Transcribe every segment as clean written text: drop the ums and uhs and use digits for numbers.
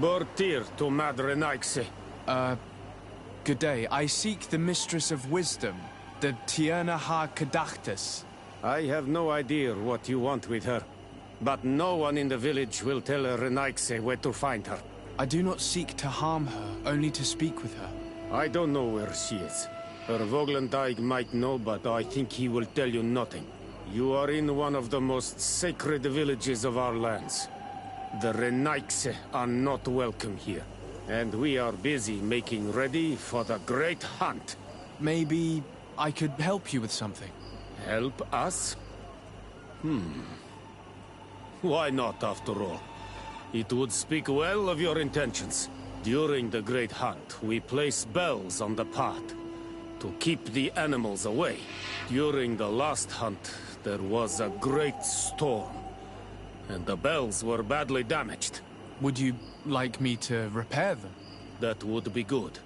Divertir to Madre Naixe. Good day. I seek the Mistress of Wisdom, the Tierna Ha Kadachtas. I have no idea what you want with her, but no one in the village will tell Renaixe where to find her. I do not seek to harm her, only to speak with her. I don't know where she is. Her Voglendyke might know, but I think he will tell you nothing. You are in one of the most sacred villages of our lands. The Renaixe are not welcome here, and we are busy making ready for the great hunt. Maybe I could help you with something. Help us? Why not, after all? It would speak well of your intentions. During the great hunt, we place bells on the path to keep the animals away. During the last hunt, there was a great storm, and the bells were badly damaged. Would you like me to repair them? That would be good.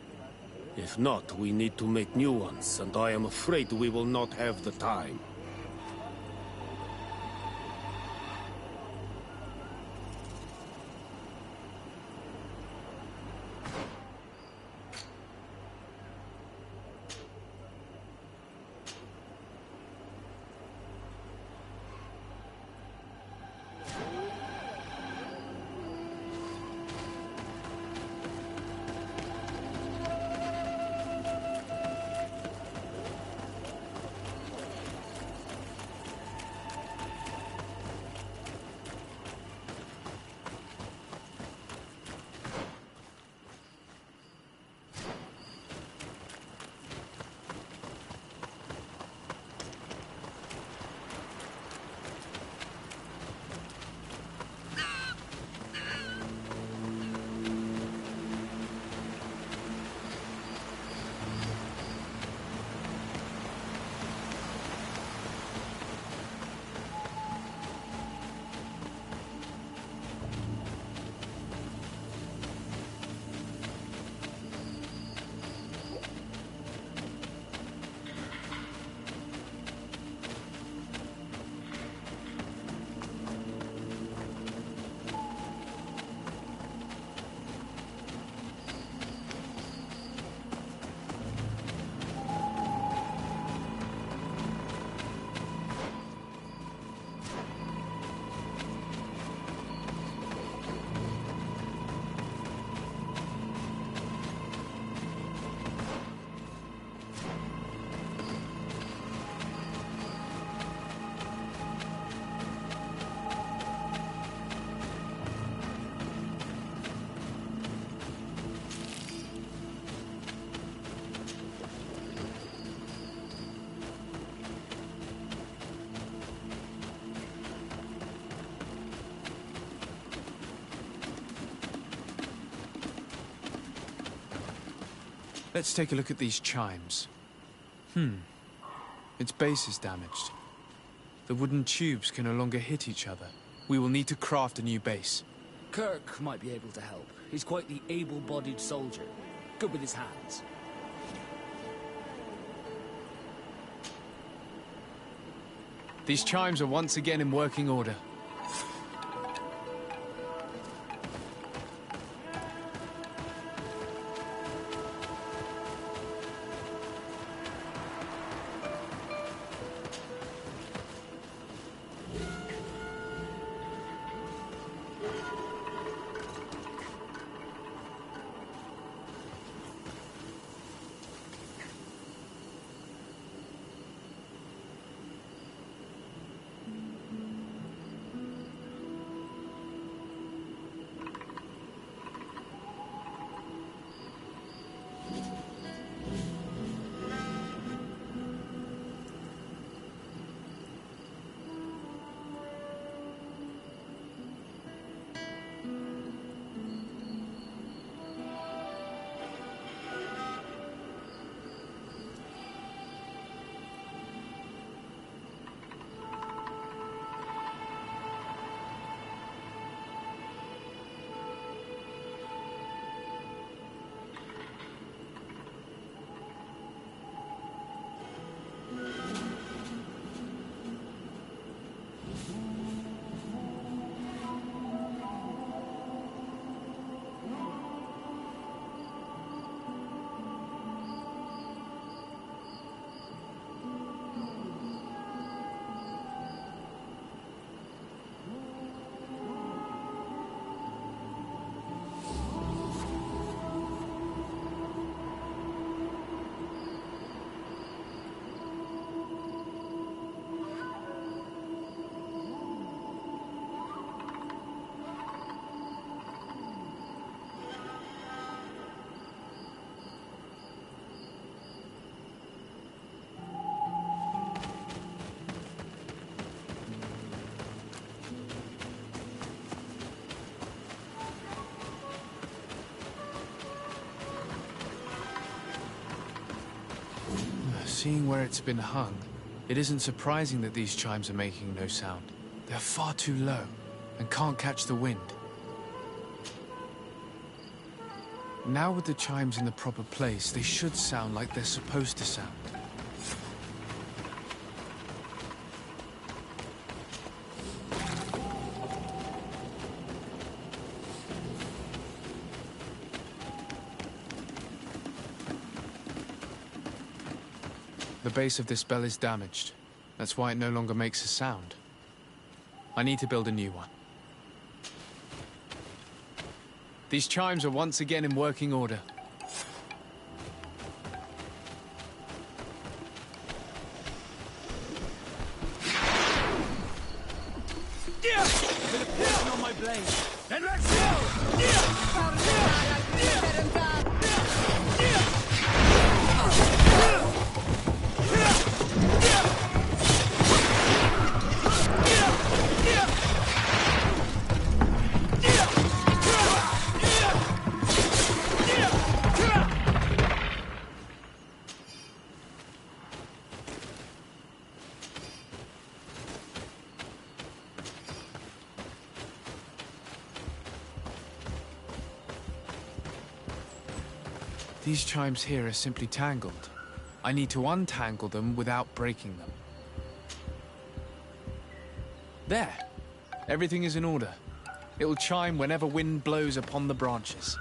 If not, we need to make new ones, and I am afraid we will not have the time. Let's take a look at these chimes. Its base is damaged. The wooden tubes can no longer hit each other. We will need to craft a new base. Kirk might be able to help. He's quite the able-bodied soldier. Good with his hands. These chimes are once again in working order. Seeing where it's been hung, it isn't surprising that these chimes are making no sound. They're far too low and can't catch the wind. Now with the chimes in the proper place, they should sound like they're supposed to sound. The base of this bell is damaged. That's why it no longer makes a sound. I need to build a new one. These chimes are once again in working order. Bit of poison on my blade. Then let's go! These chimes here are simply tangled. I need to untangle them without breaking them. There! Everything is in order. It will chime whenever wind blows upon the branches.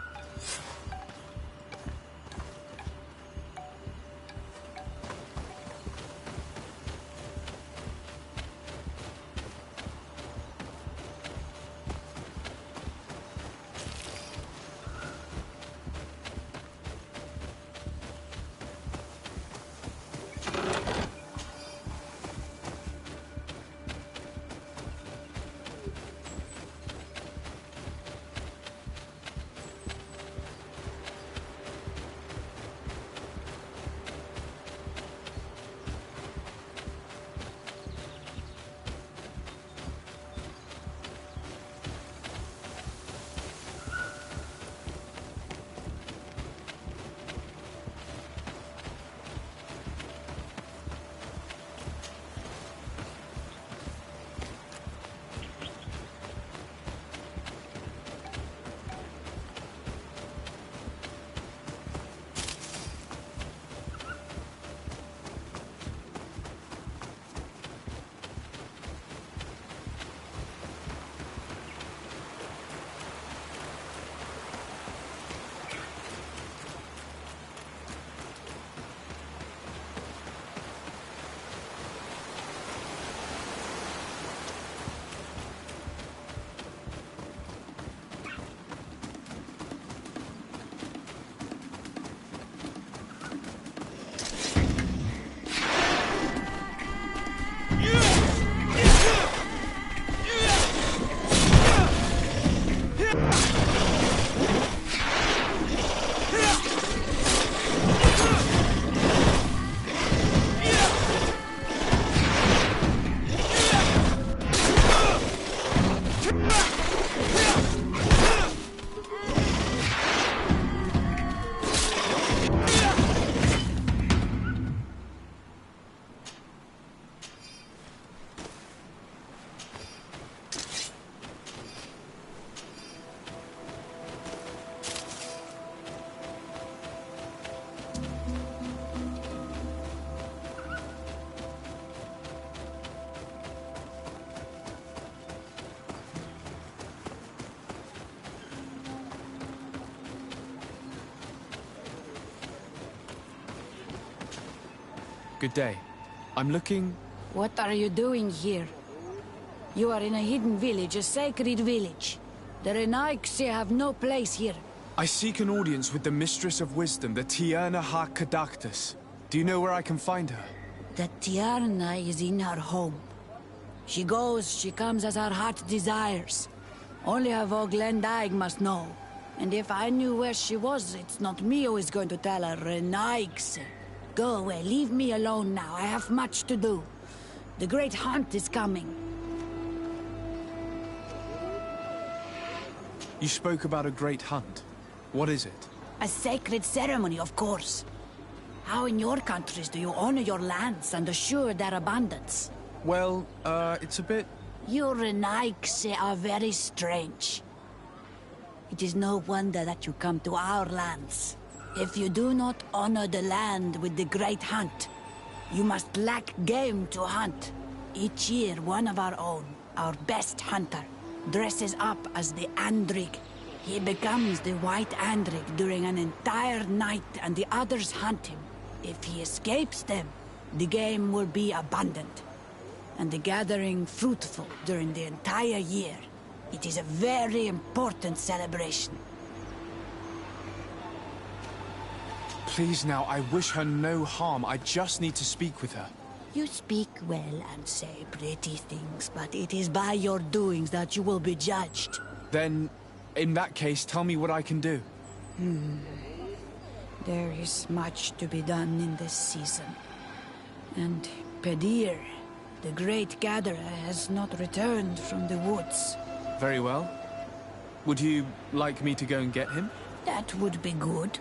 Good day. I'm looking... What are you doing here? You are in a hidden village, a sacred village. The Renaigse have no place here. I seek an audience with the Mistress of Wisdom, the Tierna ha Kadactus. Do you know where I can find her? The Tierna is in her home. She goes, she comes as her heart desires. Only her Voglendaig must know. And if I knew where she was, it's not me who is going to tell her, Renaigse. Go away, leave me alone now. I have much to do. The great hunt is coming. You spoke about a great hunt. What is it? A sacred ceremony, of course. How in your countries do you honor your lands and assure their abundance? Well, it's a bit... Your Renaigse are very strange. It is no wonder that you come to our lands. If you do not honor the land with the Great Hunt, you must lack game to hunt. Each year, one of our own, our best hunter, dresses up as the Andrig. He becomes the White Andrig during an entire night and the others hunt him. If he escapes them, the game will be abundant, and the gathering fruitful during the entire year. It is a very important celebration. Please now, I wish her no harm. I just need to speak with her. You speak well and say pretty things, but it is by your doings that you will be judged. Then, in that case, tell me what I can do. There is much to be done in this season. And Pedir, the great gatherer, has not returned from the woods. Very well. Would you like me to go and get him? That would be good.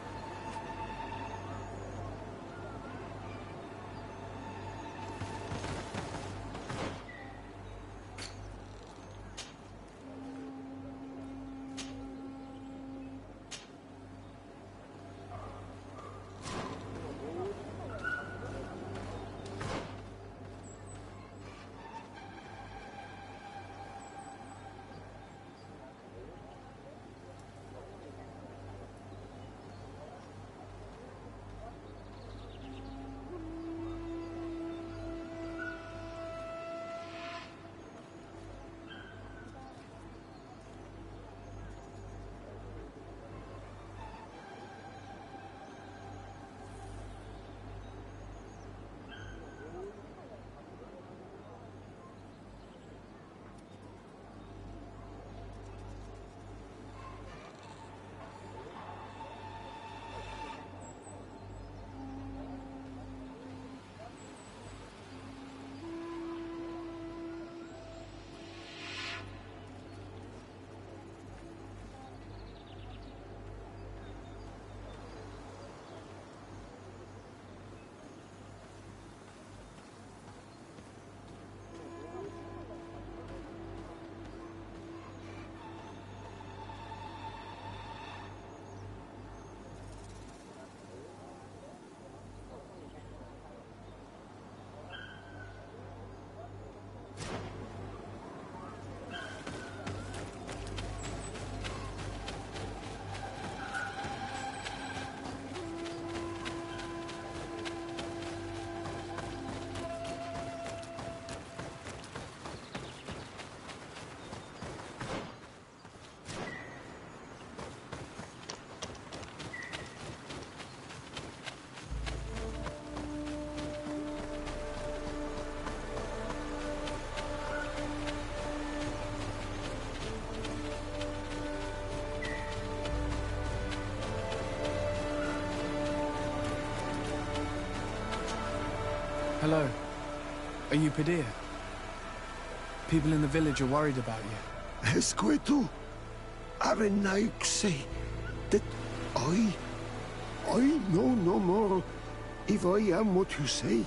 Hello. Are you Pedir? People in the village are worried about you. Esqueto, Arenaik say that I know no more if I am what you say.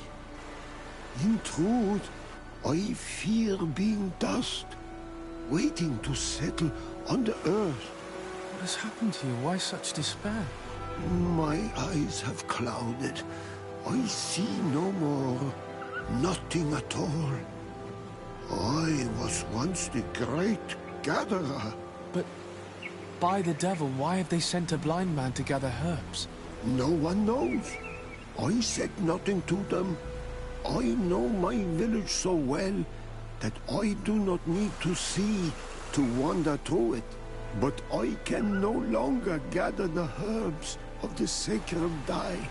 In truth, I fear being dust, waiting to settle on the earth. What has happened to you? Why such despair? My eyes have clouded. I see no more, nothing at all. I was once the great gatherer. But, by the devil, why have they sent a blind man to gather herbs? No one knows. I said nothing to them. I know my village so well that I do not need to see to wander through it. But I can no longer gather the herbs of the sacred dye.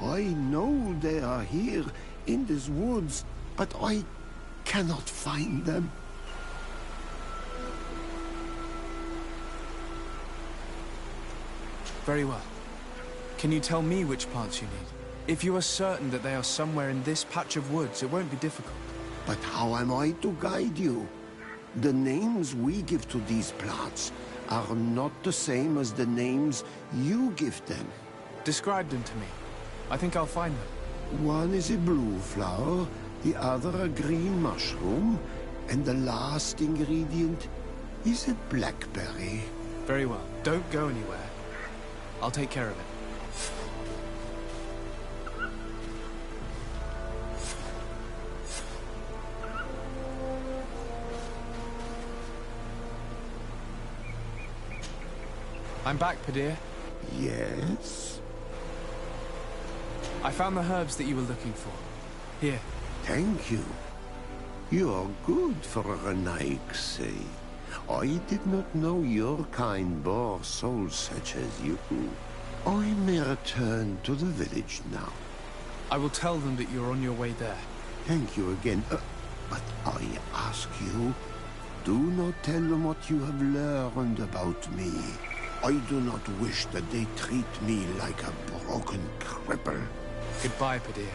I know they are here in these woods, but I cannot find them. Very well. Can you tell me which plants you need? If you are certain that they are somewhere in this patch of woods, it won't be difficult. But how am I to guide you? The names we give to these plants are not the same as the names you give them. Describe them to me. I think I'll find them. One is a blue flower, the other a green mushroom, and the last ingredient is a blackberry. Very well. Don't go anywhere. I'll take care of it. I'm back, Padir. Yes? I found the herbs that you were looking for. Here. Thank you. You are good for a Renaig's. I did not know your kind bore souls such as you. I may return to the village now. I will tell them that you're on your way there. Thank you again. But I ask you, do not tell them what you have learned about me. I do not wish that they treat me like a broken cripple. Goodbye, Padir.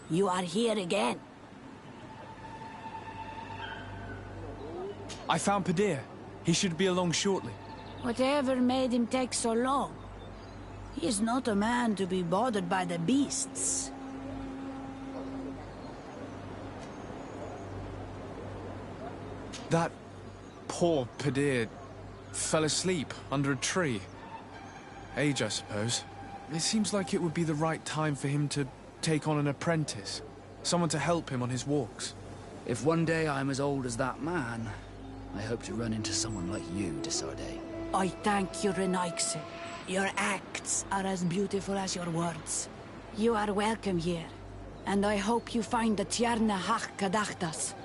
You are here again. I found Padir. He should be along shortly. Whatever made him take so long? He is not a man to be bothered by the beasts. That poor Padir fell asleep under a tree. Age, I suppose. It seems like it would be the right time for him to take on an apprentice. Someone to help him on his walks. If one day I'm as old as that man, I hope to run into someone like you, Desarde. I thank you, Renaig's. Your acts are as beautiful as your words. You are welcome here, and I hope you find the Tierna Hach Kadachtas.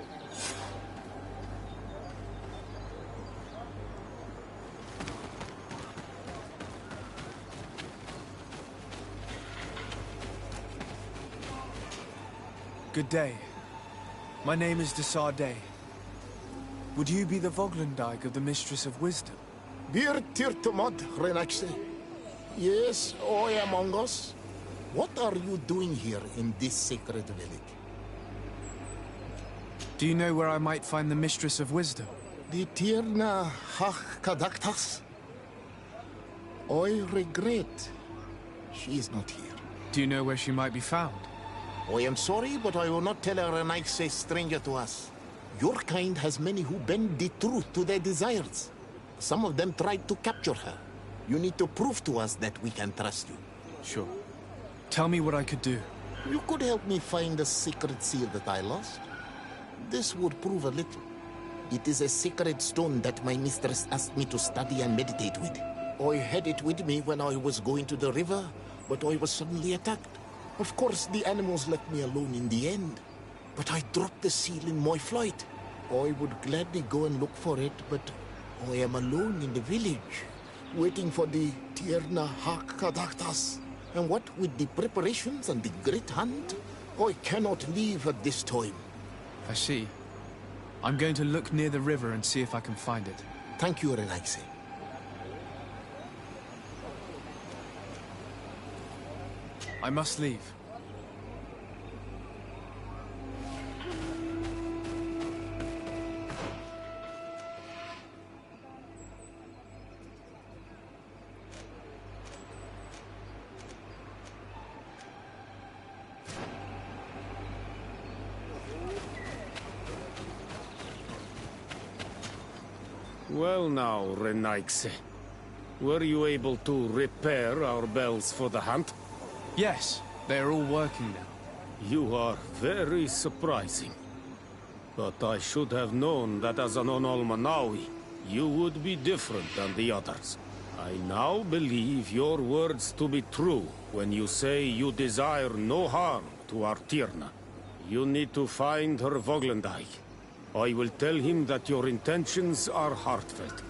Good day. My name is Desarde. Would you be the Voglendyke of the Mistress of Wisdom? Divertir to mod, Renaig's. Yes, I among us. What are you doing here in this sacred village? Do you know where I might find the Mistress of Wisdom? The Tierna Hach Kadaktas? I regret she is not here. Do you know where she might be found? I am sorry, but I will not tell a Renaig's stranger to us. Your kind has many who bend the truth to their desires. Some of them tried to capture her. You need to prove to us that we can trust you. Sure. Tell me what I could do. You could help me find the sacred seal that I lost. This would prove a little. It is a sacred stone that my mistress asked me to study and meditate with. I had it with me when I was going to the river, but I was suddenly attacked. Of course, the animals left me alone in the end. But I dropped the seal in my flight. I would gladly go and look for it, but I am alone in the village, waiting for the Tierna Hakadaktas. And what with the preparations and the great hunt, I cannot leave at this time. I see. I'm going to look near the river and see if I can find it. Thank you, Renaig's. I must leave. Well now, Renaig's. Were you able to repair our bells for the hunt? Yes, they are all working now. You are very surprising. But I should have known that as an Onolmanawi, you would be different than the others. I now believe your words to be true when you say you desire no harm to our Tierna. You need to find her Voglendyke. I will tell him that your intentions are heartfelt.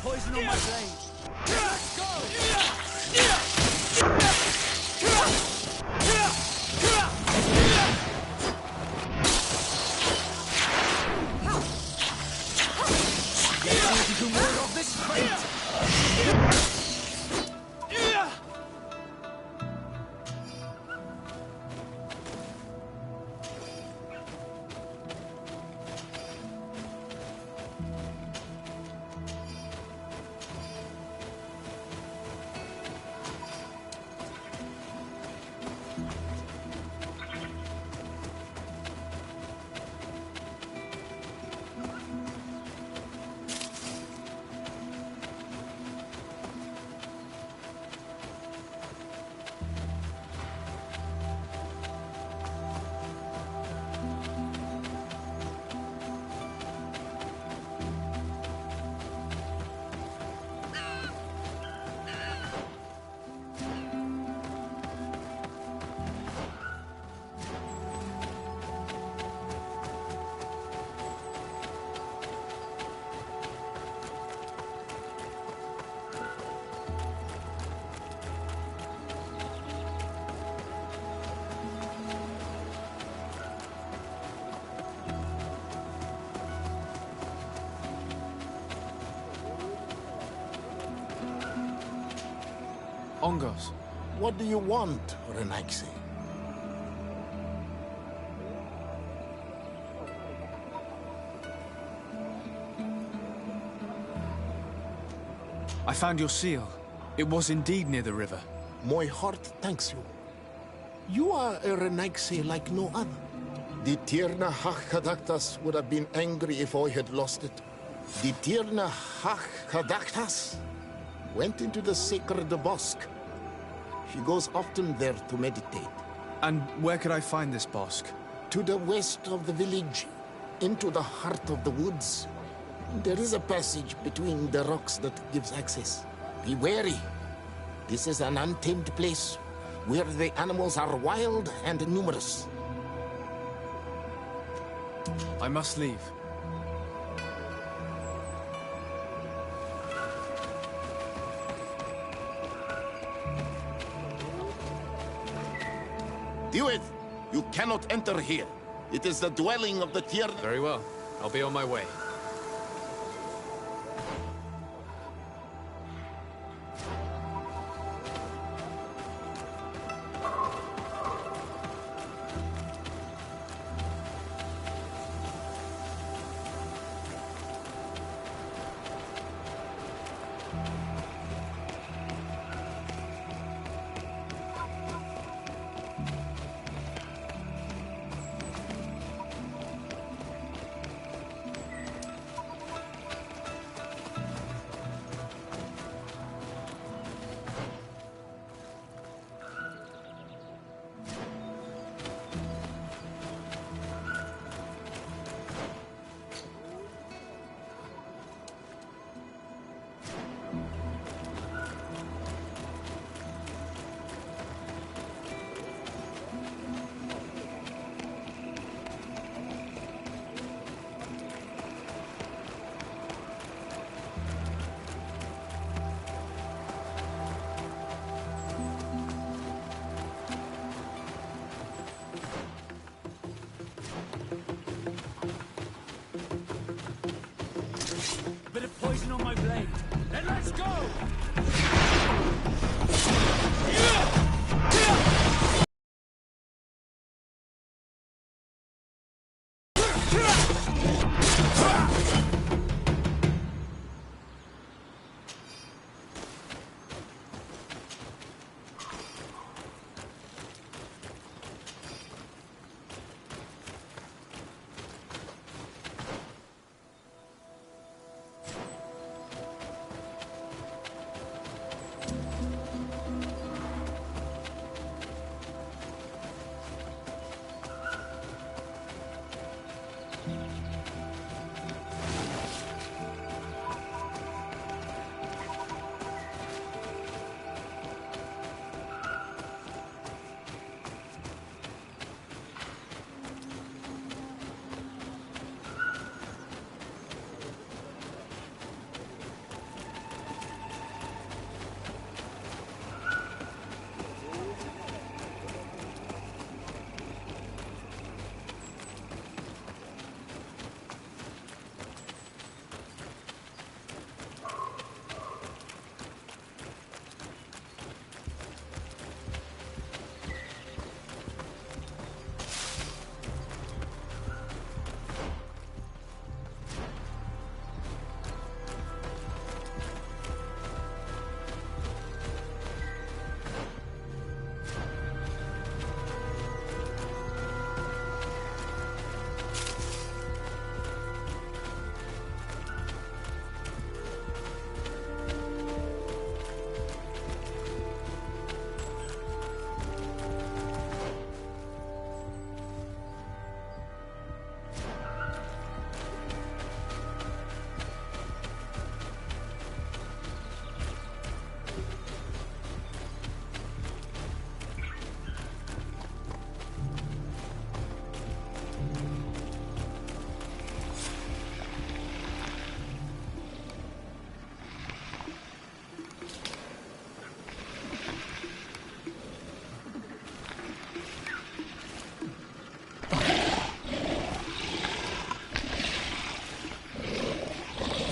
Poison on my blade. Let's go! You can ward off this fate. Ongos. What do you want, Renaixi? I found your seal. It was indeed near the river. My heart thanks you. You are a Renaixi like no other. The Tirna Hachadaktas would have been angry if I had lost it. The Tirna Hachadaktas went into the sacred bosque. She goes often there to meditate. And where could I find this bosque? To the west of the village, into the heart of the woods. There is a passage between the rocks that gives access. Be wary. This is an untamed place, where the animals are wild and numerous. I must leave. Do it! You cannot enter here. It is the dwelling of the Tirna. Very well. I'll be on my way.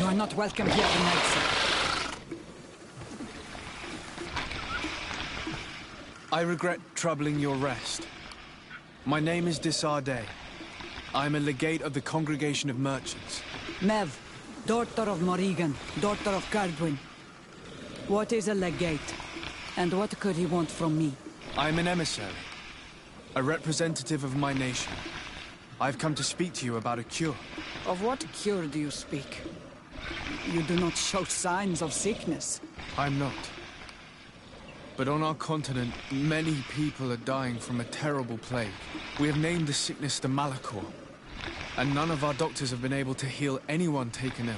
You are not welcome here tonight, sir. I regret troubling your rest. My name is Disarday. I am a legate of the Congregation of Merchants. Mev, daughter of Morrigan, daughter of Cardwin. What is a legate? And what could he want from me? I am an emissary, a representative of my nation. I've come to speak to you about a cure. Of what cure do you speak? You do not show signs of sickness. I'm not. But on our continent, many people are dying from a terrible plague. We have named the sickness the Malachor, and none of our doctors have been able to heal anyone taken ill.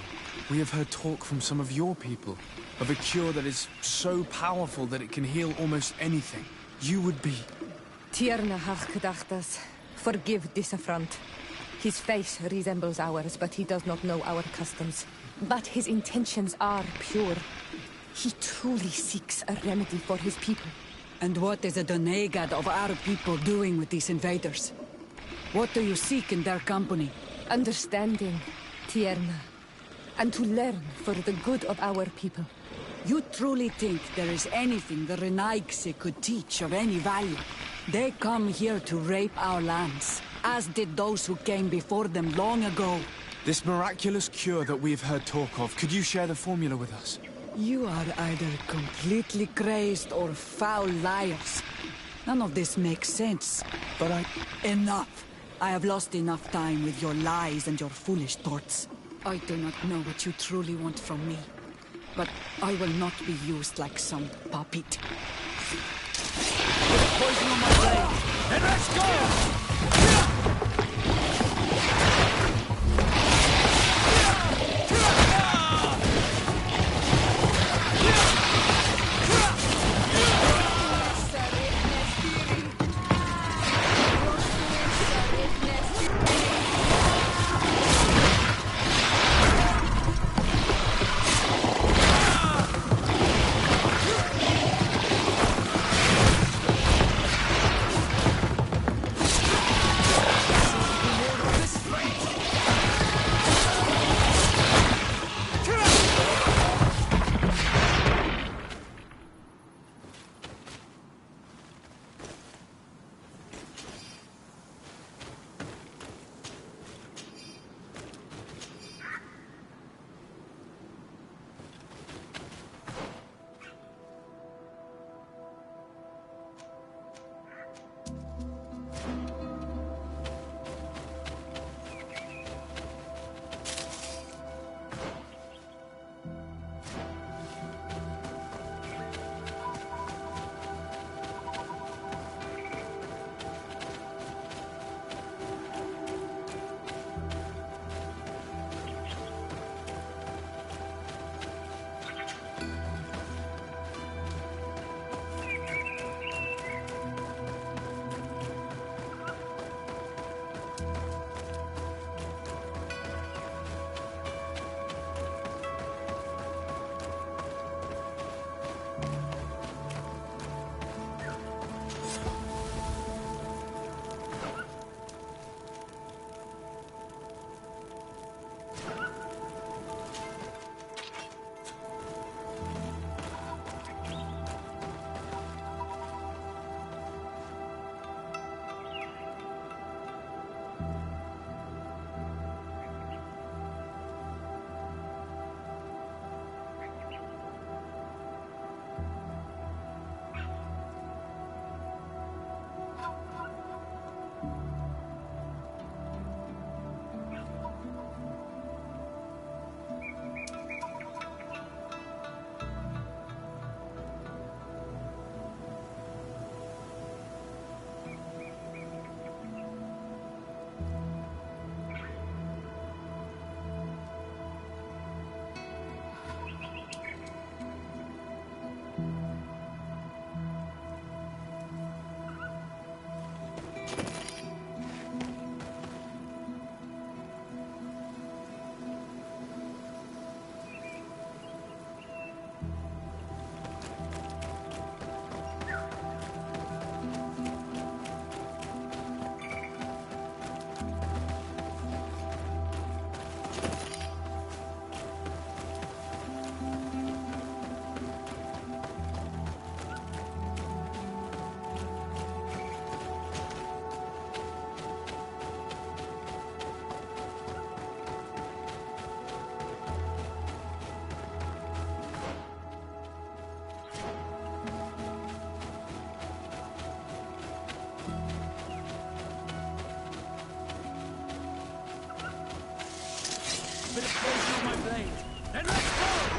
We have heard talk from some of your people of a cure that is so powerful that it can heal almost anything. You would be... Tierna have gedachtas. Forgive this affront. His face resembles ours, but he does not know our customs. But his intentions are pure. He truly seeks a remedy for his people. And what is a Donegad of our people doing with these invaders? What do you seek in their company? Understanding, Tierna. And to learn for the good of our people. You truly think there is anything the Renaigse could teach of any value? They come here to rape our lands, as did those who came before them long ago. This miraculous cure that we've heard talk of, could you share the formula with us? You are either completely crazed or foul liars. None of this makes sense. But Enough! I have lost enough time with your lies and your foolish thoughts. I do not know what you truly want from me. But I will not be used like some puppet. Put poison on my blade, and let's go! Bit of poison on my blade. Then let's go!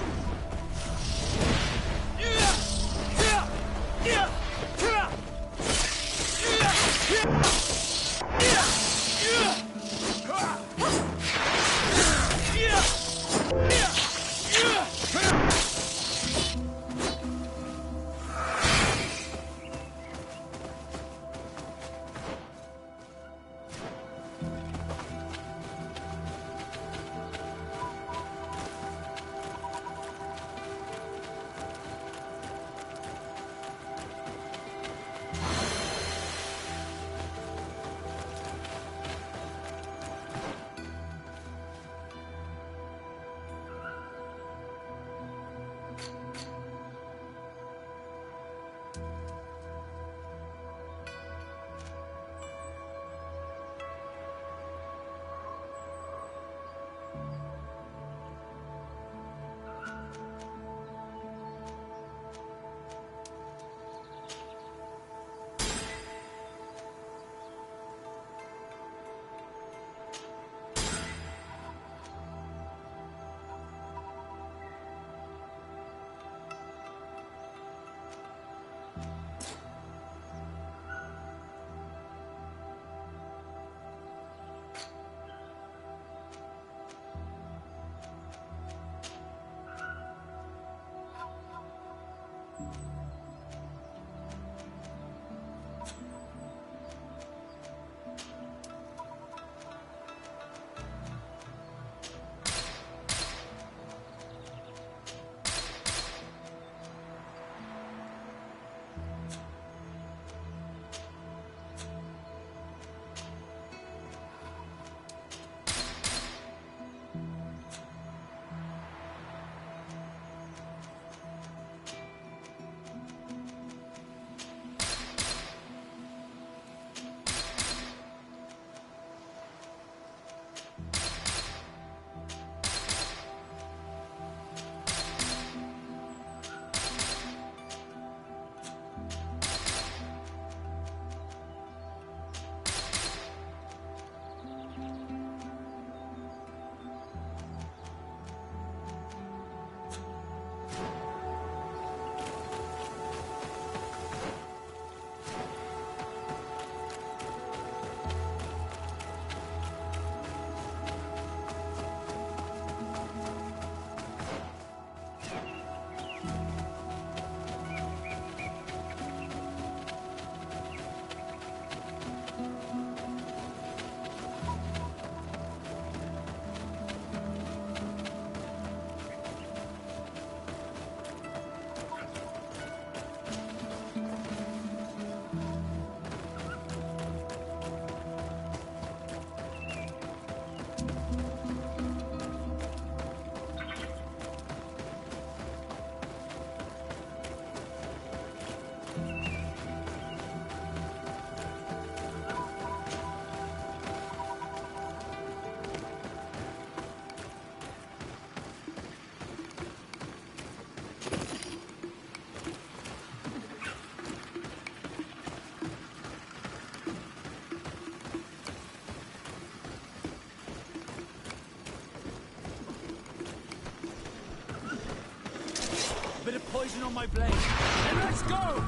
Bit of poison on my blade. And let's go!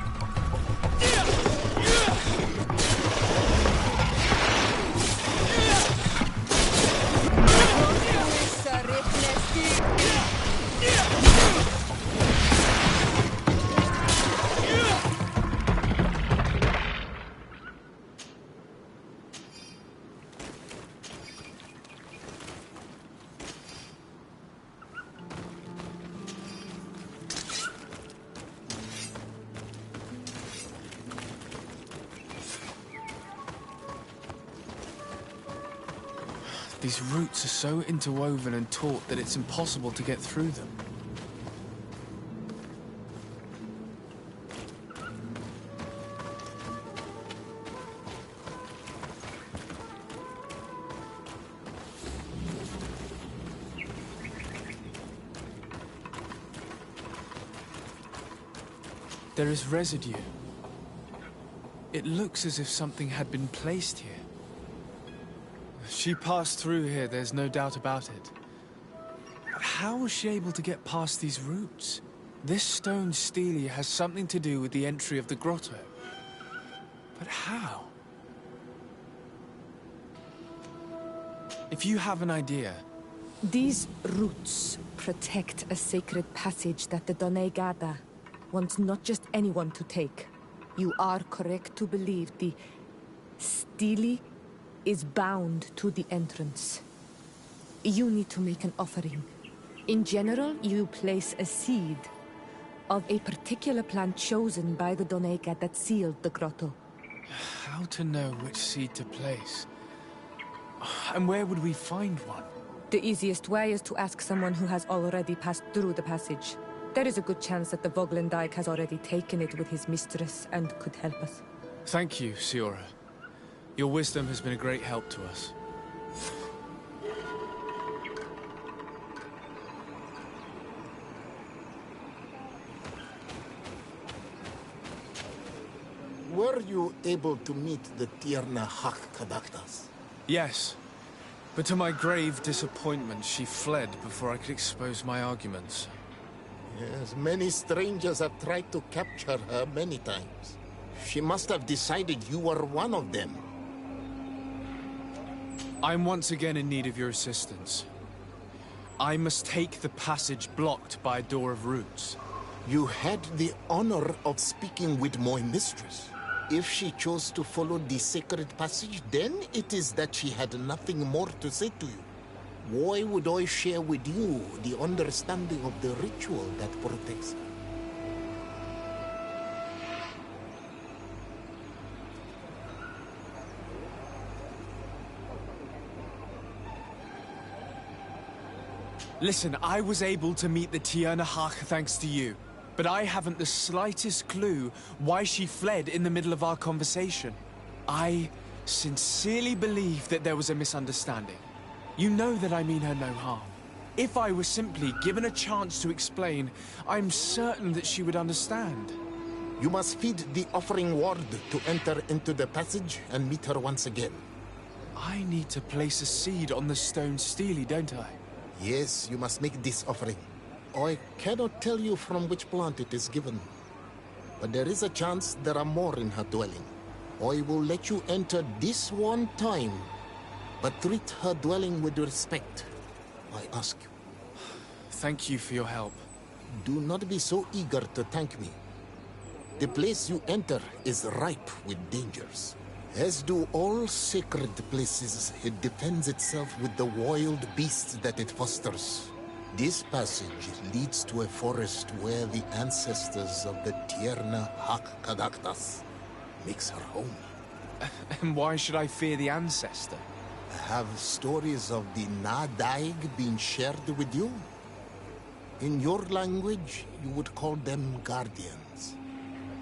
These roots are so interwoven and taut that it's impossible to get through them. There is residue. It looks as if something had been placed here. She passed through here, there's no doubt about it. how was she able to get past these roots? This stone stele has something to do with the entry of the grotto. But how? If you have an idea... These roots protect a sacred passage that the Donegada wants not just anyone to take. You are correct to believe the stele is bound to the entrance. You need to make an offering. In general, you place a seed of a particular plant chosen by the Donega that sealed the grotto. How to know which seed to place? And where would we find one? The easiest way is to ask someone who has already passed through the passage. There is a good chance that the Voglendike has already taken it with his mistress and could help us. Thank you, Siora. Your wisdom has been a great help to us. Were you able to meet the Tierna Hak-Kadaktas? Yes. But to my grave disappointment, she fled before I could expose my arguments. Yes, many strangers have tried to capture her many times. She must have decided you were one of them. I'm once again in need of your assistance. I must take the passage blocked by a door of roots. You had the honor of speaking with my mistress. If she chose to follow the sacred passage, then it is that she had nothing more to say to you. Why would I share with you the understanding of the ritual that protects her? Listen, I was able to meet the Tierna Hach thanks to you. But I haven't the slightest clue why she fled in the middle of our conversation. I sincerely believe that there was a misunderstanding. You know that I mean her no harm. If I were simply given a chance to explain, I'm certain that she would understand. You must feed the offering ward to enter into the passage and meet her once again. I need to place a seed on the stone stele, don't I? Yes, you must make this offering. I cannot tell you from which plant it is given, but there is a chance there are more in her dwelling. I will let you enter this one time, but treat her dwelling with respect, I ask you. Thank you for your help. Do not be so eager to thank me. The place you enter is ripe with dangers. As do all sacred places, it defends itself with the wild beasts that it fosters. This passage leads to a forest where the ancestors of the Tierna Hak-Kadaktas makes her home. And why should I fear the ancestor? Have stories of the Nadaig been shared with you? In your language, you would call them guardians.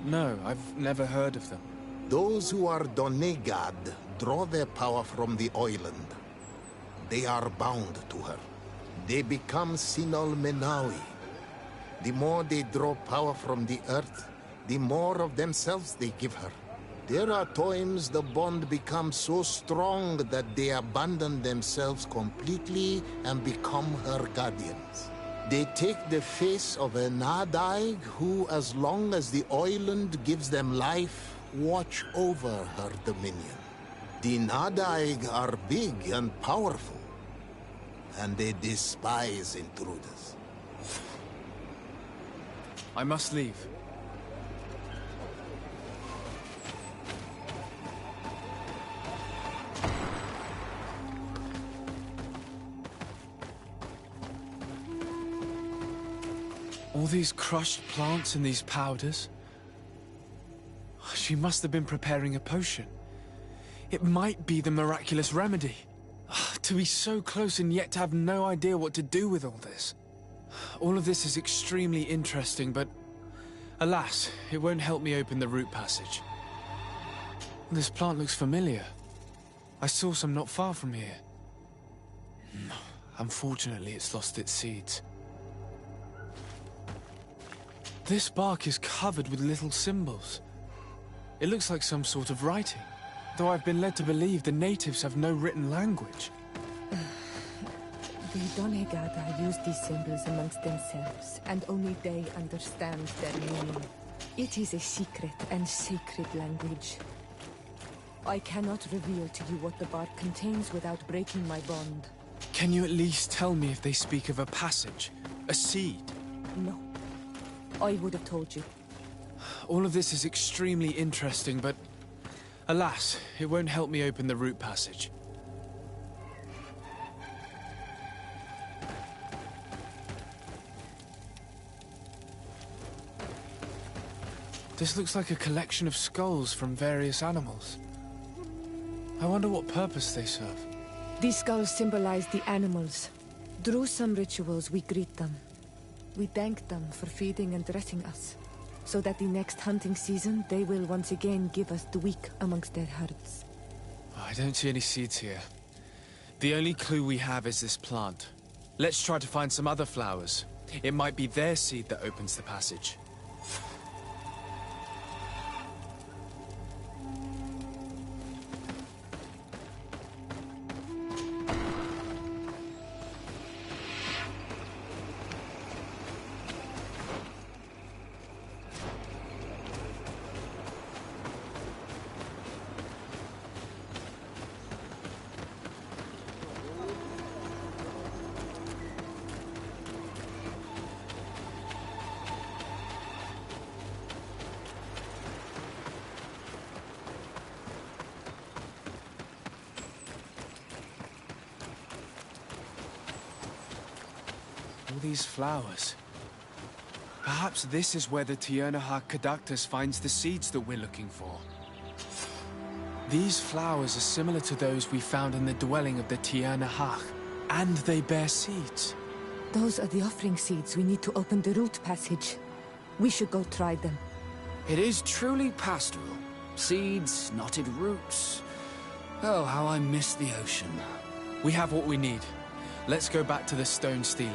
No, I've never heard of them. Those who are Donegad draw their power from the island. They are bound to her. They become Sinal Menawi. The more they draw power from the earth, the more of themselves they give her. There are times the bond becomes so strong that they abandon themselves completely and become her guardians. They take the face of a Nadaig who, as long as the island gives them life, watch over her dominion. The Nadaig are big and powerful, and they despise intruders. I must leave. All these crushed plants and these powders. She must have been preparing a potion. It might be the miraculous remedy. To be so close and yet to have no idea what to do with all this. All of this is extremely interesting, but alas, it won't help me open the root passage. This plant looks familiar. I saw some not far from here. Unfortunately, it's lost its seeds. This bark is covered with little symbols. It looks like some sort of writing, though I've been led to believe the natives have no written language. The Donegada use these symbols amongst themselves, and only they understand their meaning. It is a secret and sacred language. I cannot reveal to you what the bark contains without breaking my bond. Can you at least tell me if they speak of a passage? A seed? No. I would have told you. All of this is extremely interesting, but alas, it won't help me open the root passage. This looks like a collection of skulls from various animals. I wonder what purpose they serve. These skulls symbolize the animals. Through some rituals, we greet them. We thank them for feeding and dressing us, so that the next hunting season, they will once again give us the weak amongst their herds. Oh, I don't see any seeds here. The only clue we have is this plant. Let's try to find some other flowers. It might be their seed that opens the passage. All these flowers. Perhaps this is where the Tiernahak Kadactus finds the seeds that we're looking for. These flowers are similar to those we found in the dwelling of the Tiernahak, and they bear seeds. Those are the offering seeds we need to open the root passage. We should go try them. It is truly pastoral. Seeds, knotted roots. Oh, how I miss the ocean. We have what we need. Let's go back to the Stone Stele.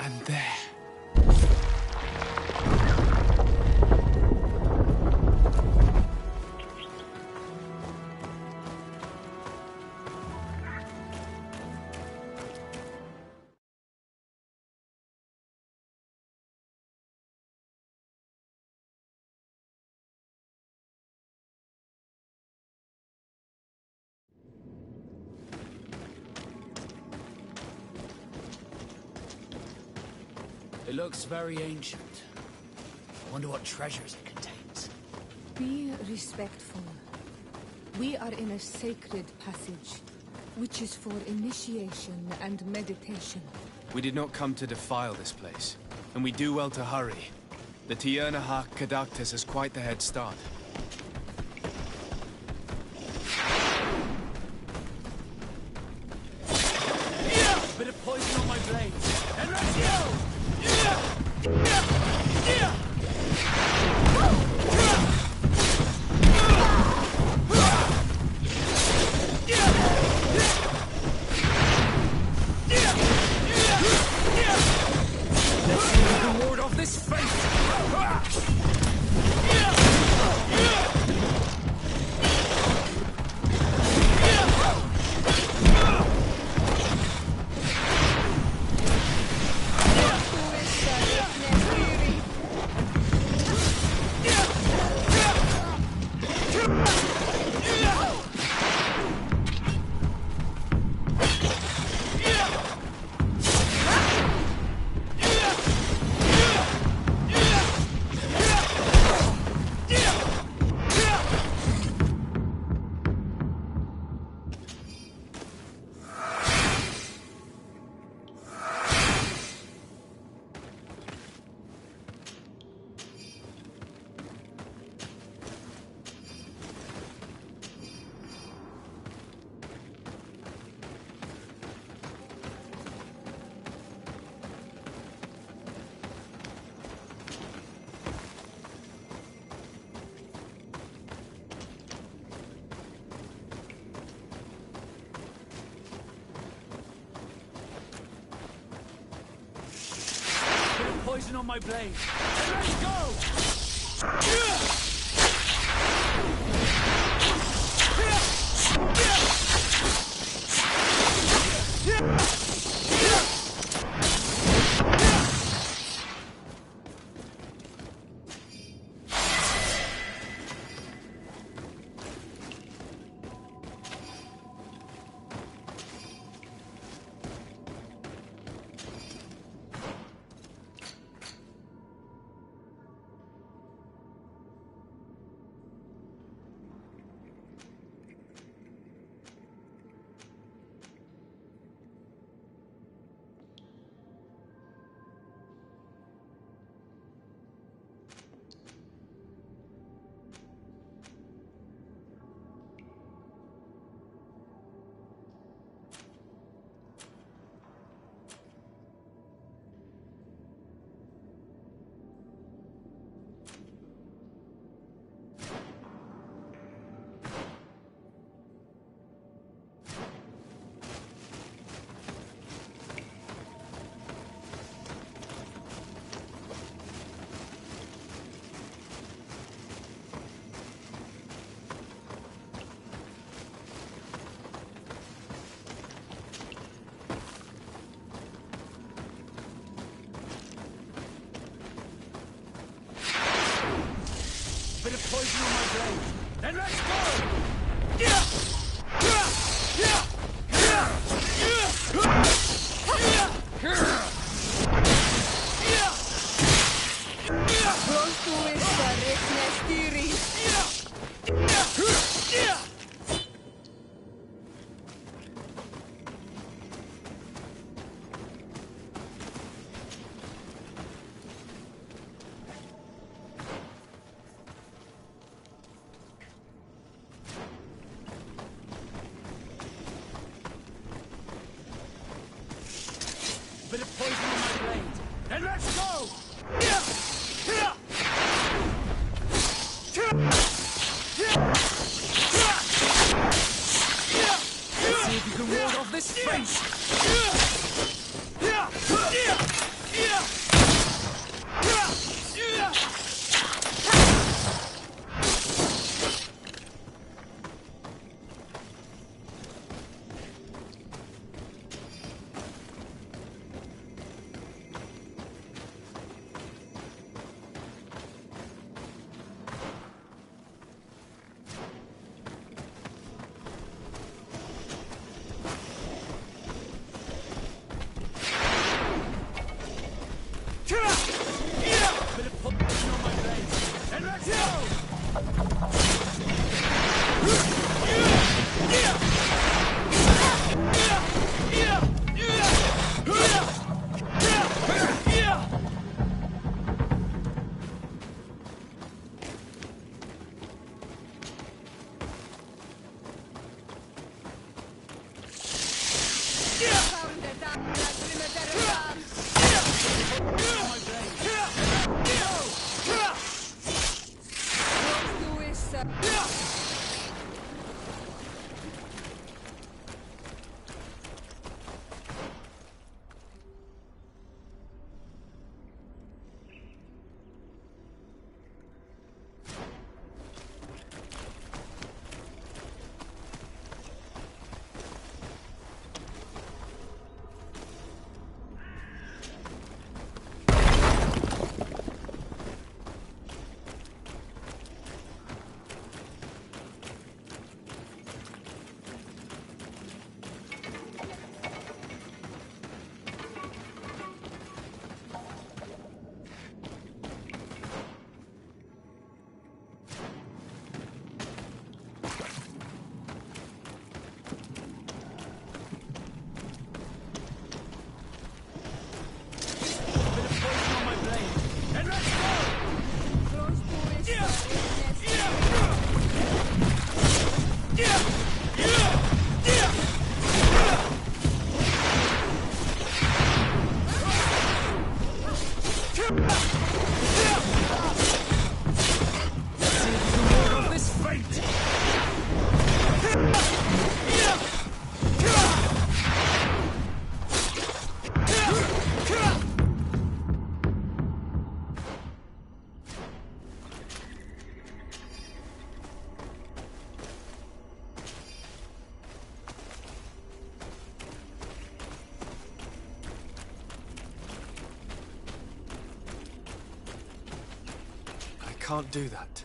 And there. It looks very ancient. I wonder what treasures it contains. Be respectful. We are in a sacred passage, which is for initiation and meditation. We did not come to defile this place, and we do well to hurry. The Tiernahak Kadactus has quite the head start. Bit of poison on my blade. And on my blade. And let's go! Bit of poison on my blade. Then let's go! Bit of poison on my blade. Then let's go! Let's see if you can ward off this face. can't do that.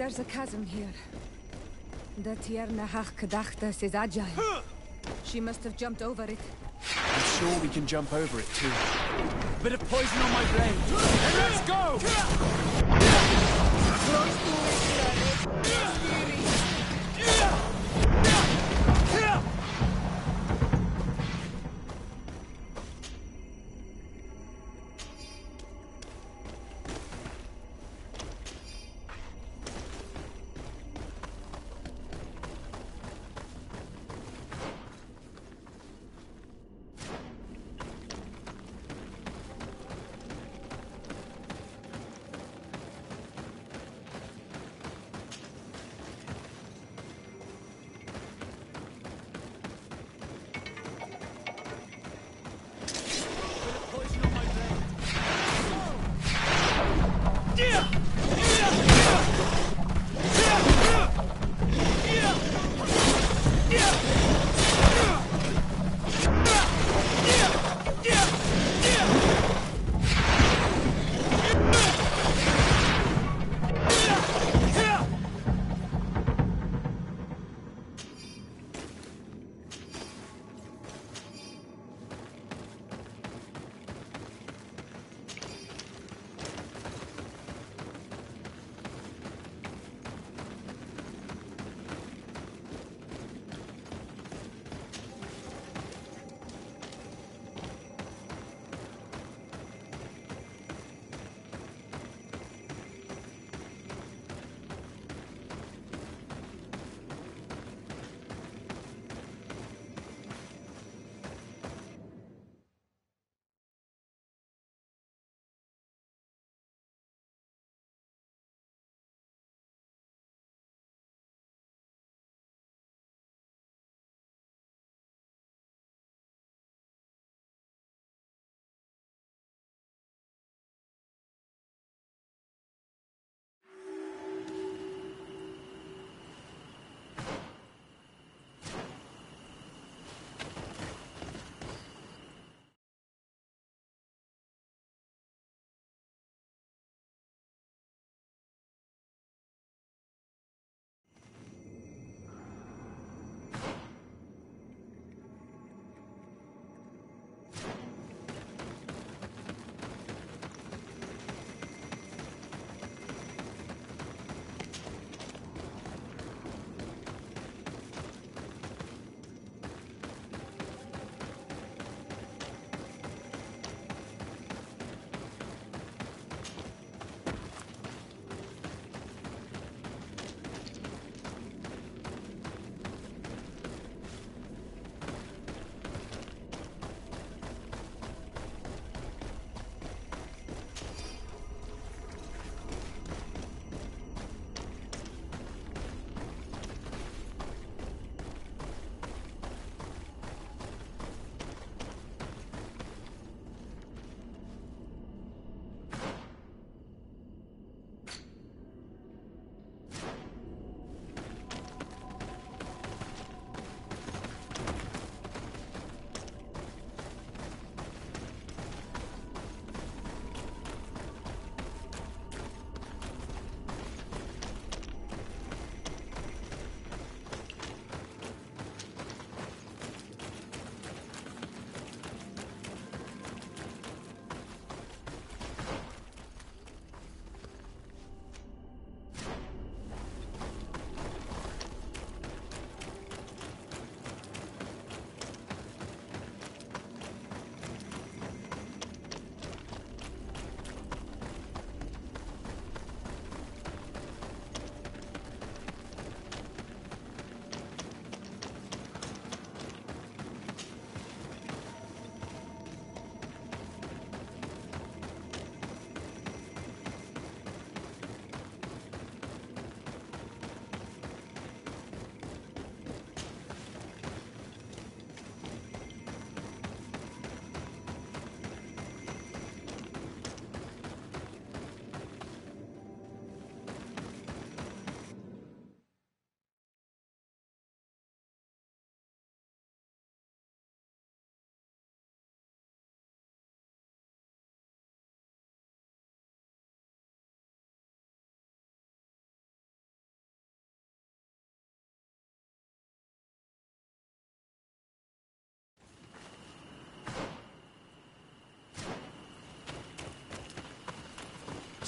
There's a chasm here. The Tierna Hachkadachtas is agile. She must have jumped over it. I'm sure we can jump over it too. Bit of poison on my blade. And let's go! Close to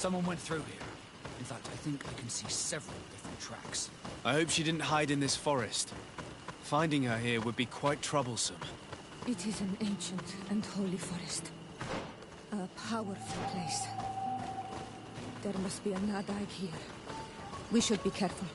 Someone went through here. In fact, I think I can see several different tracks. I hope she didn't hide in this forest. Finding her here would be quite troublesome. It is an ancient and holy forest. A powerful place. There must be a Nadag here. We should be careful.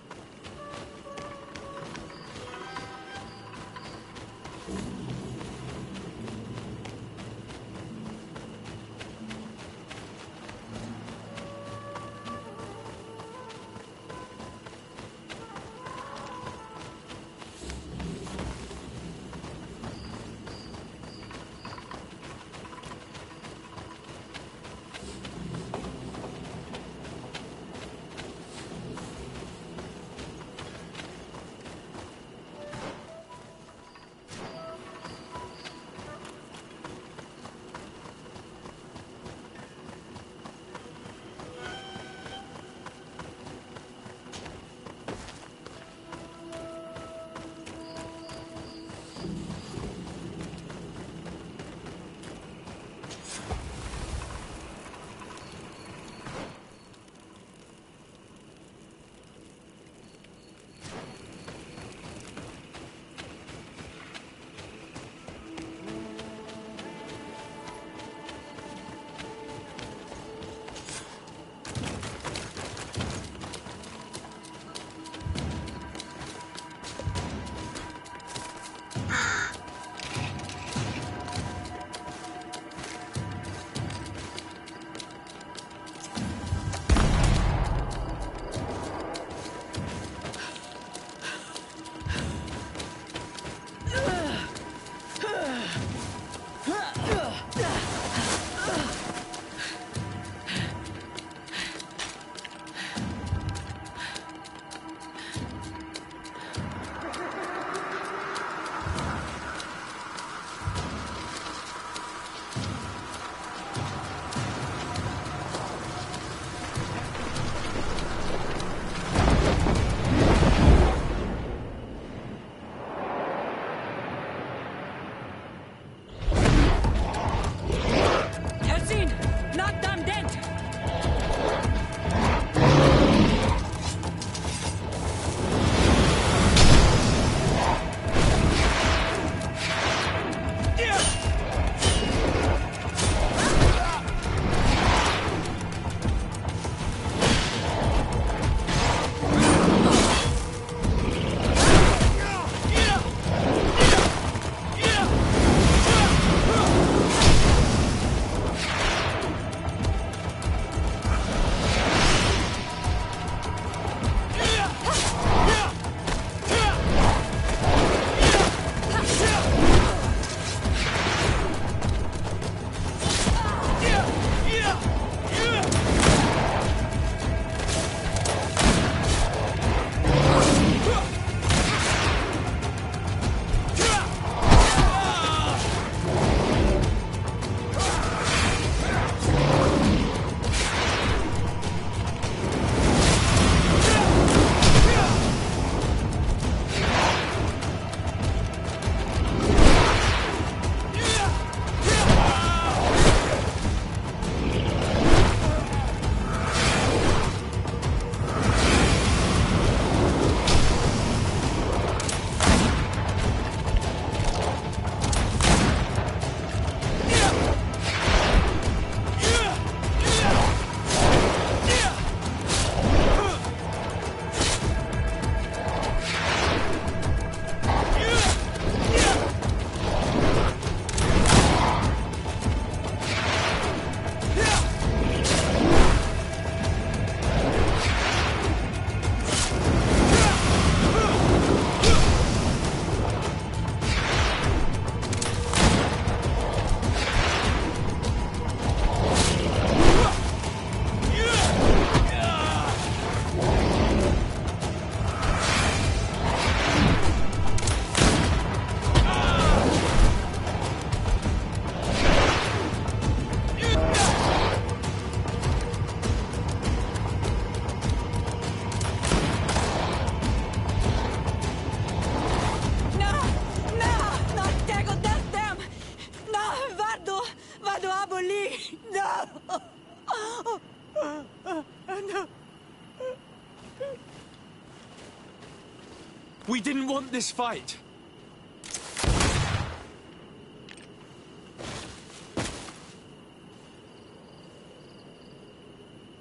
We didn't want this fight.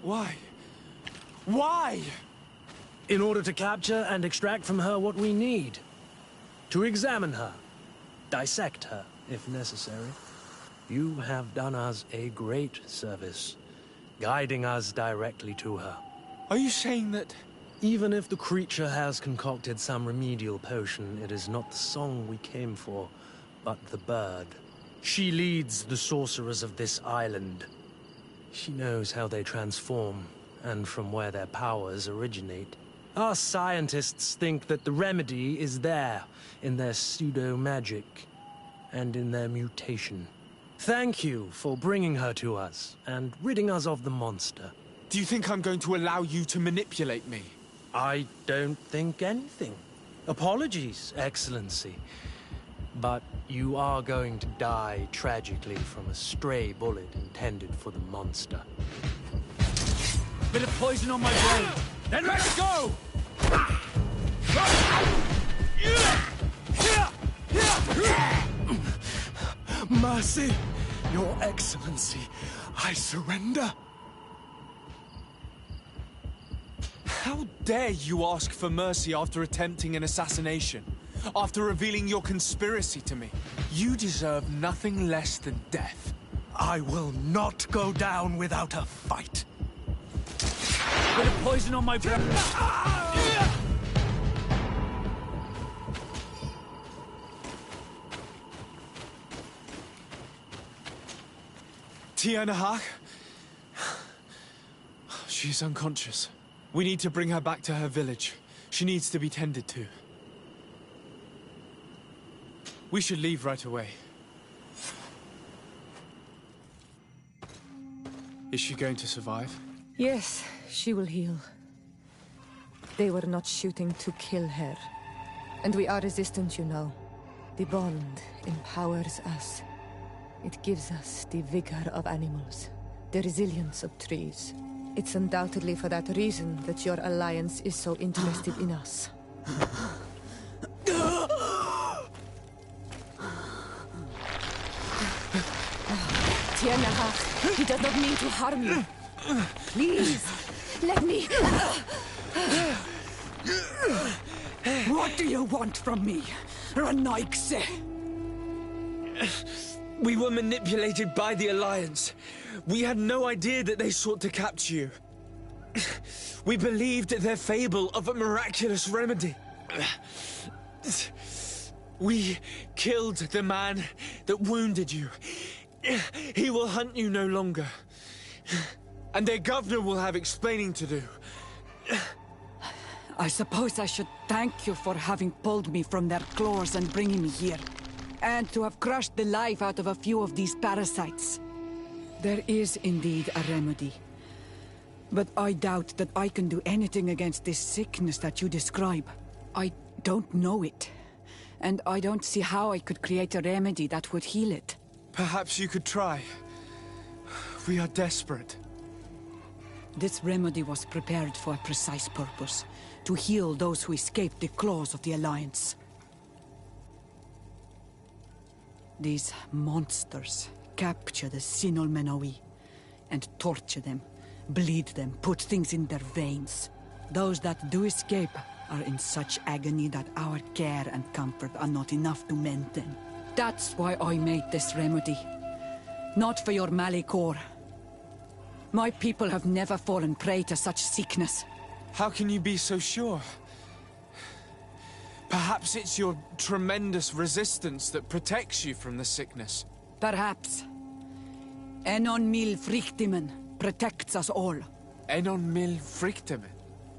Why? Why? In order to capture and extract from her what we need. To examine her. Dissect her, if necessary. You have done us a great service, guiding us directly to her. Are you saying that... Even if the creature has concocted some remedial potion, it is not the song we came for, but the bird. She leads the sorcerers of this island. She knows how they transform, and from where their powers originate. Our scientists think that the remedy is there, in their pseudo-magic, and in their mutation. Thank you for bringing her to us, and ridding us of the monster. Do you think I'm going to allow you to manipulate me? I don't think anything. Apologies, Excellency. But you are going to die tragically from a stray bullet intended for the monster. Bit of poison on my brain. Then let's go! Mercy, Your Excellency, I surrender. How dare you ask for mercy after attempting an assassination? After revealing your conspiracy to me? You deserve nothing less than death. I will not go down without a fight. Bit of poison on my brain. Tianahak? She's unconscious. We need to bring her back to her village. She needs to be tended to. We should leave right away. Is she going to survive? Yes, she will heal. They were not shooting to kill her. And we are resistant, you know. The bond empowers us. It gives us the vigor of animals, the resilience of trees. It's undoubtedly for that reason that your alliance is so interested in us. Tianahak, he does not mean to harm you. Please, let me... What do you want from me, Ranaikse? We were manipulated by the Alliance. We had no idea that they sought to capture you. We believed their fable of a miraculous remedy. We killed the man that wounded you. He will hunt you no longer. And their governor will have explaining to do. I suppose I should thank you for having pulled me from their claws and bringing me here. And to have crushed the life out of a few of these parasites. There is indeed a remedy. But I doubt that I can do anything against this sickness that you describe. I don't know it. And I don't see how I could create a remedy that would heal it. Perhaps you could try. We are desperate. This remedy was prepared for a precise purpose. To heal those who escaped the claws of the Alliance. These monsters capture the Sinol Menoi and torture them, bleed them, put things in their veins. Those that do escape are in such agony that our care and comfort are not enough to mend them. That's why I made this remedy. Not for your Malikor. My people have never fallen prey to such sickness. How can you be so sure? Perhaps it's your tremendous resistance that protects you from the sickness. Perhaps. Enon Mil Frictimen protects us all. Enon Mil Frictimen?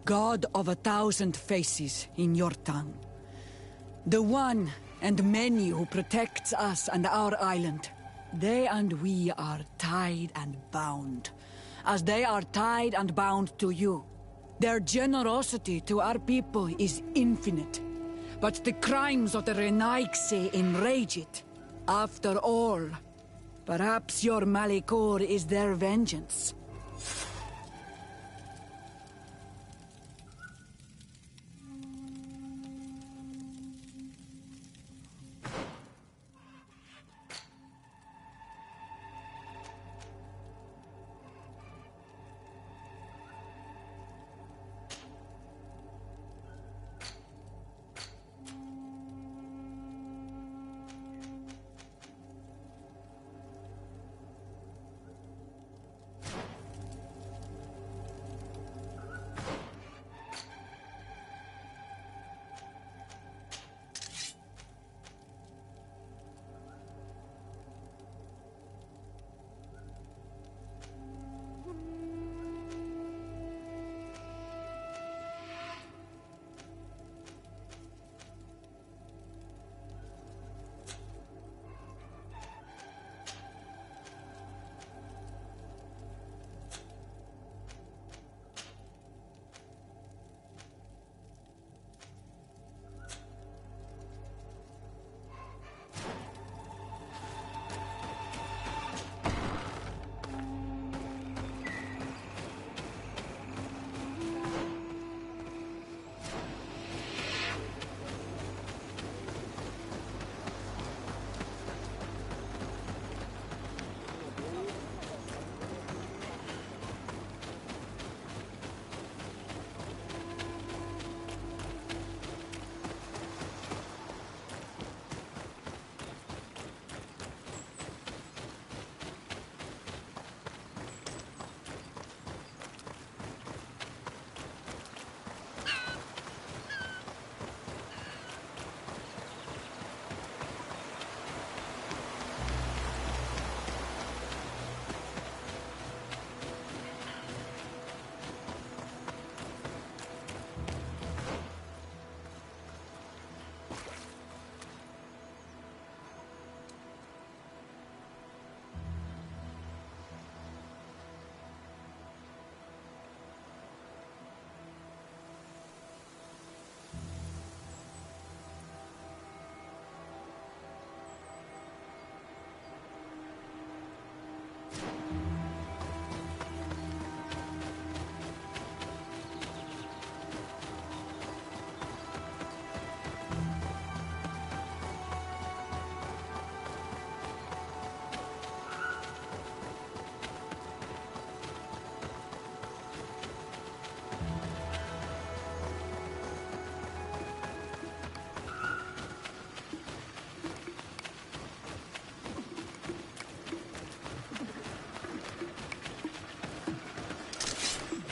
God of 1,000 faces in your tongue. The one and many who protects us and our island. They and we are tied and bound, as they are tied and bound to you. Their generosity to our people is infinite. But the crimes of the Renaikse enrage it. After all, perhaps your Malikor is their vengeance.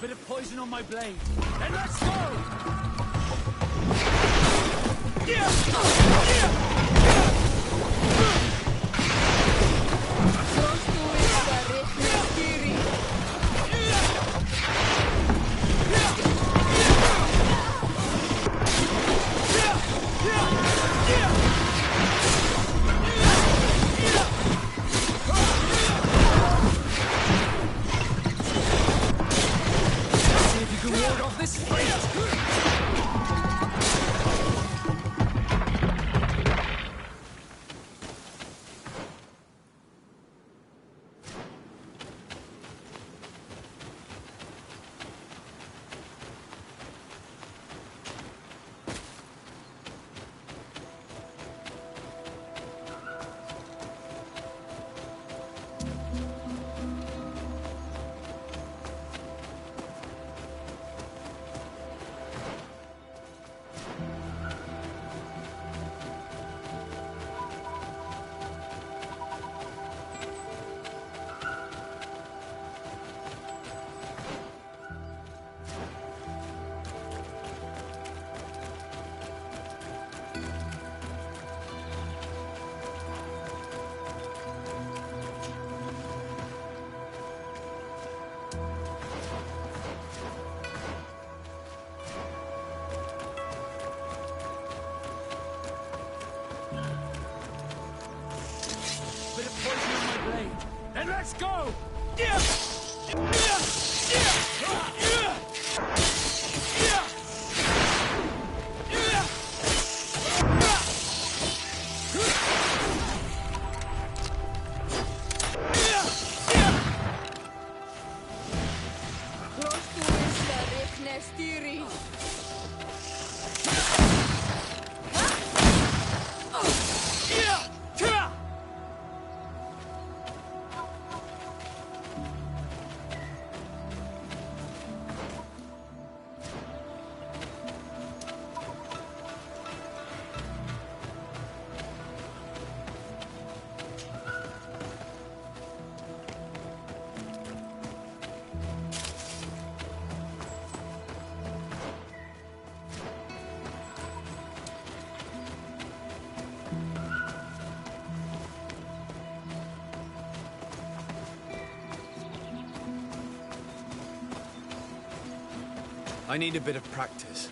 bit of poison on my blade. Then let's go! See if you can ward off this fate! Bit of poison on my blade. Then let's go! I need a bit of practice.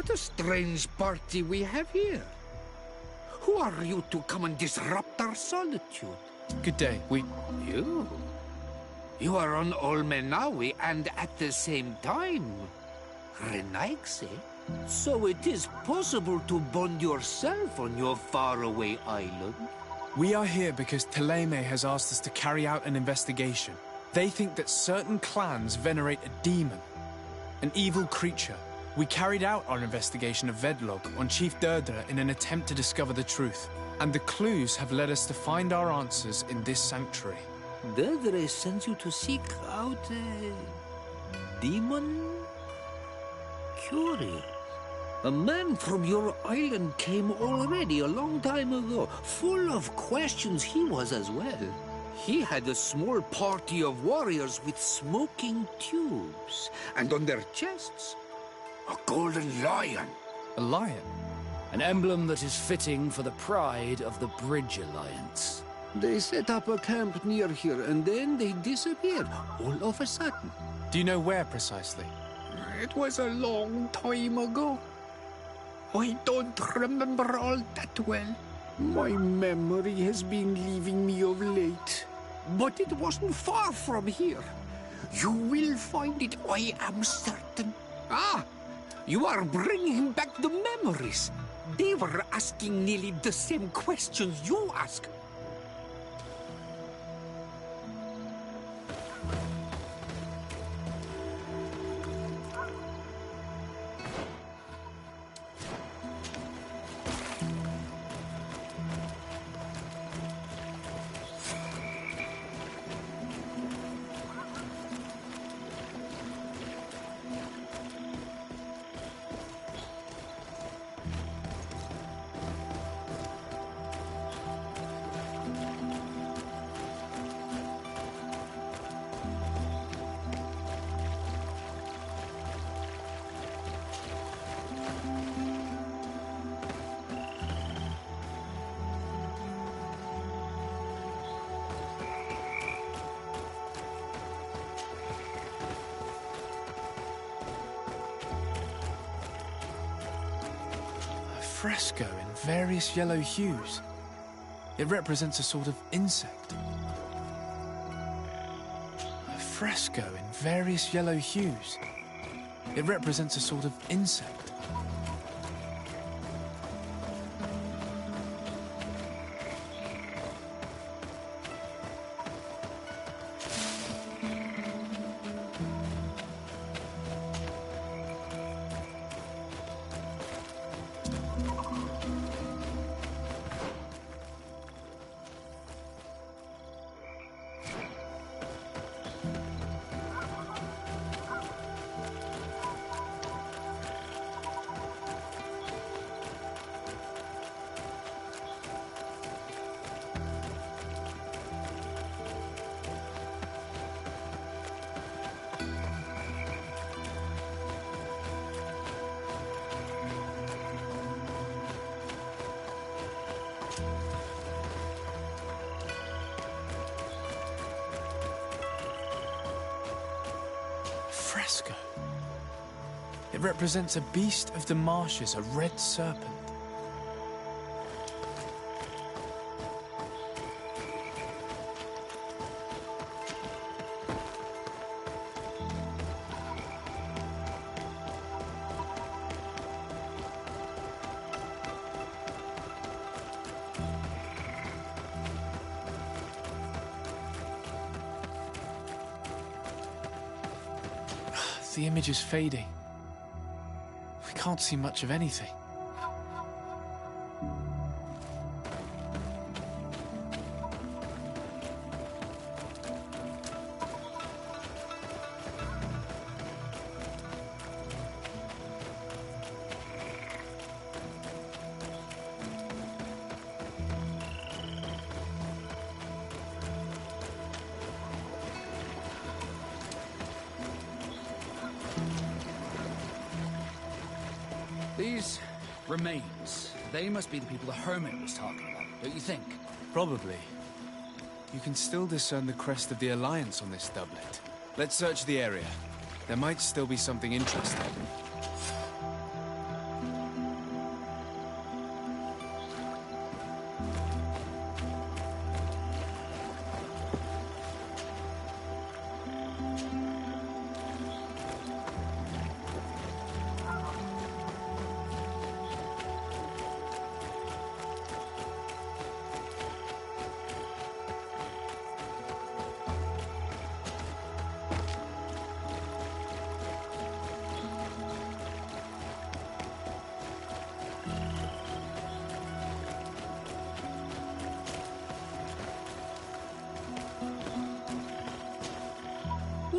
What a strange party we have here. Who are you to come and disrupt our solitude? Good day. You? You are on Olmenawi and at the same time, Renaigse. So it is possible to bond yourself on your faraway island? We are here because Teleme has asked us to carry out an investigation. They think that certain clans venerate a demon, an evil creature. We carried out our investigation of Vedlog on Chief Derdra in an attempt to discover the truth. And the clues have led us to find our answers in this sanctuary. Derdra sends you to seek out a demon? Curious. A man from your island came already a long time ago. Full of questions he was as well. He had a small party of warriors with smoking tubes. And on their chests, a golden lion. A lion? An emblem that is fitting for the pride of the Bridge Alliance. They set up a camp near here and then they disappeared all of a sudden. Do you know where precisely? It was a long time ago. I don't remember all that well. My memory has been leaving me of late. But it wasn't far from here. You will find it, I am certain. Ah! You are bringing back the memories. They were asking nearly the same questions you ask. Fresco in various yellow hues. It represents a sort of insect. A fresco in various yellow hues. It represents a sort of insect. Fresco. It represents a beast of the marshes, a red serpent. The image is fading. We can't see much of anything. These remains, they must be the people the hermit was talking about, don't you think? Probably. You can still discern the crest of the Alliance on this doublet. Let's search the area. There might still be something interesting.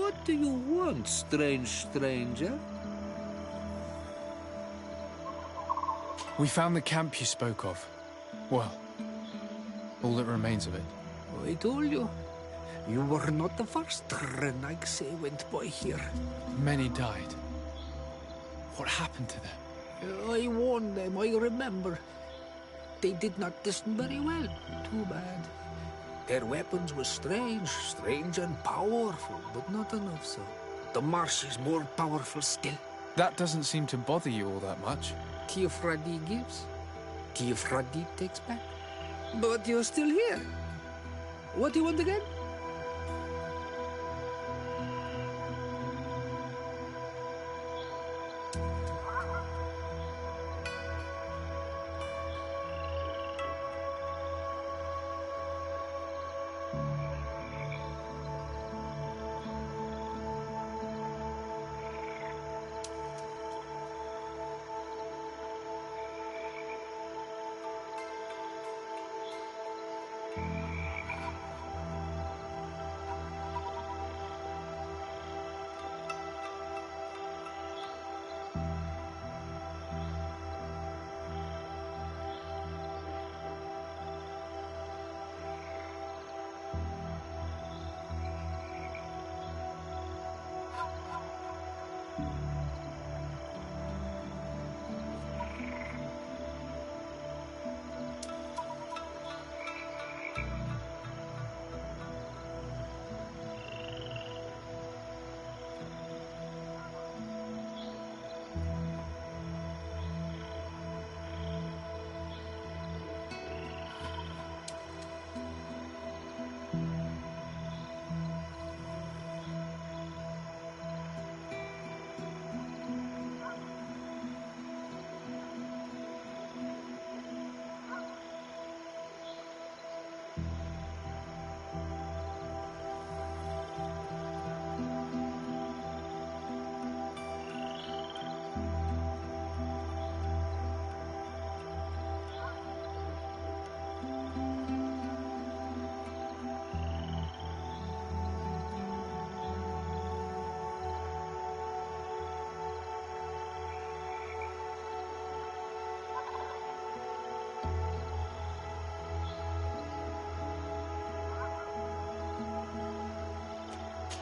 What do you want, strange stranger? We found the camp you spoke of. Well, all that remains of it. I told you. You were not the first Renaigse went by here. Many died. What happened to them? I warned them, I remember. They did not listen very well. Too bad. Their weapons were strange and powerful, but not enough so. The marsh is more powerful still. That doesn't seem to bother you all that much. Tiafradi gives, Tiafradi takes back. But you're still here. What do you want again?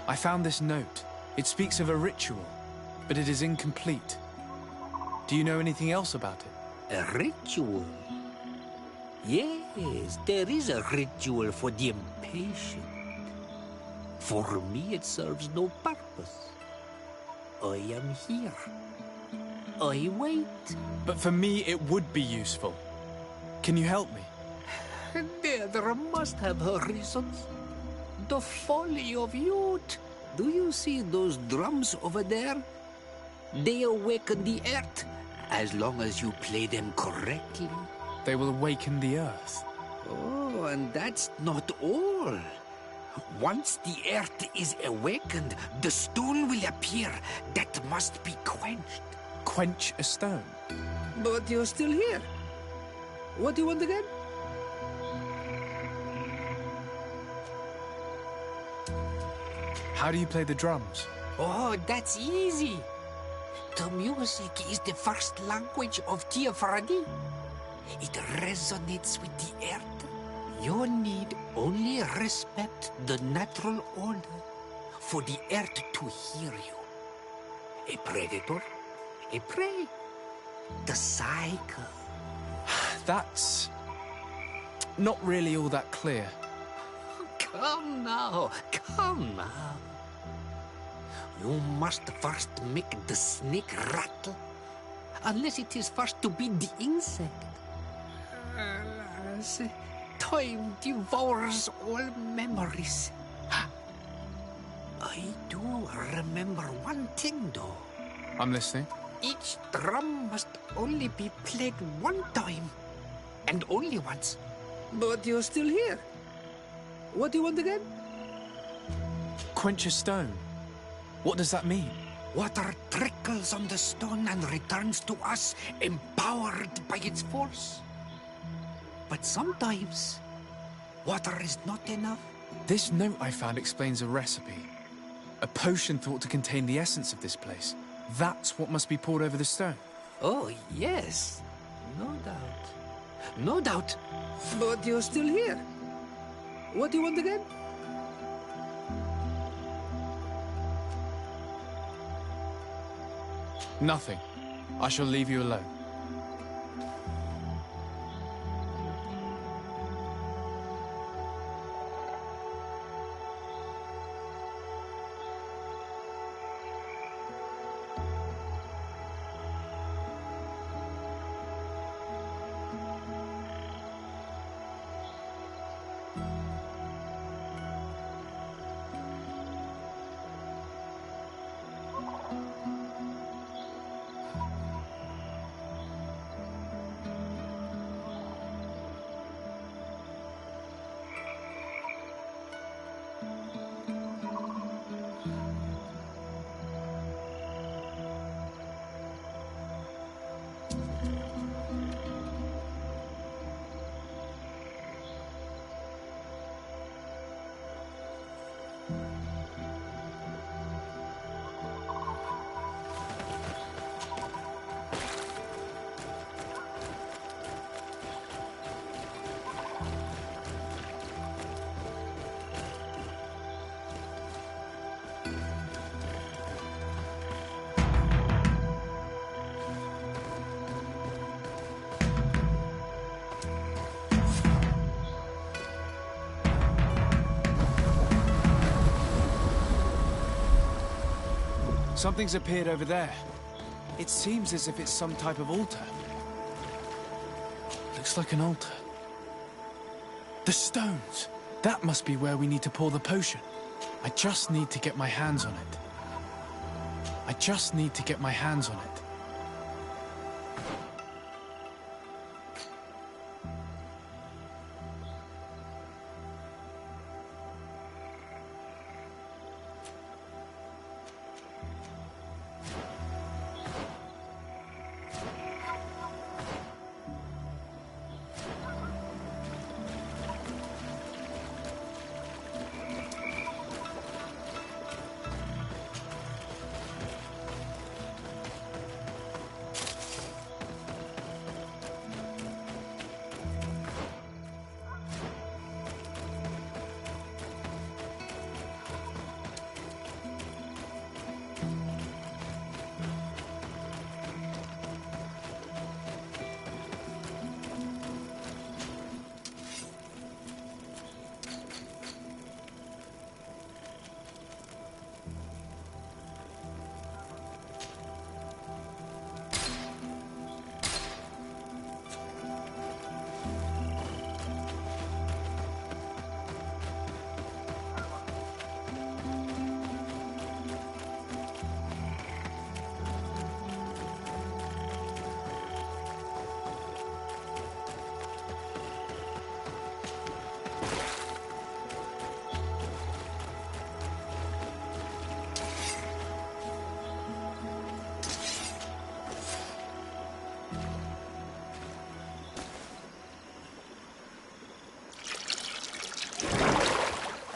I found this note. It speaks of a ritual, but it is incomplete. Do you know anything else about it? A ritual? Yes, there is a ritual for the impatient. For me, it serves no purpose. I am here. I wait. But for me, it would be useful. Can you help me? There must have her reasons. The folly of youth. Do you see those drums over there? They awaken the earth, as long as you play them correctly. They will awaken the earth. Oh, and that's not all. Once the earth is awakened, the stone will appear that must be quenched. Quench a stone? But you're still here. What do you want again? How do you play the drums? Oh, that's easy. The music is the first language of Tiafradi. It resonates with the earth. You need only respect the natural order for the earth to hear you. A predator, a prey. The cycle. That's not really all that clear. Come now, come now. You must first make the snake rattle, unless it is first to be the insect. Alas, time devours all memories. I do remember one thing, though. I'm listening. Each drum must only be played one time, and only once. But you're still here. What do you want again? Quench a stone. What does that mean? Water trickles on the stone and returns to us, empowered by its force. But sometimes, water is not enough. This note I found explains a recipe. A potion thought to contain the essence of this place. That's what must be poured over the stone. Oh, yes. No doubt. No doubt. But you're still here. What do you want again? Nothing. I shall leave you alone. Something's appeared over there. It seems as if it's some type of altar. Looks like an altar. The stones! That must be where we need to pour the potion. I just need to get my hands on it. I just need to get my hands on it.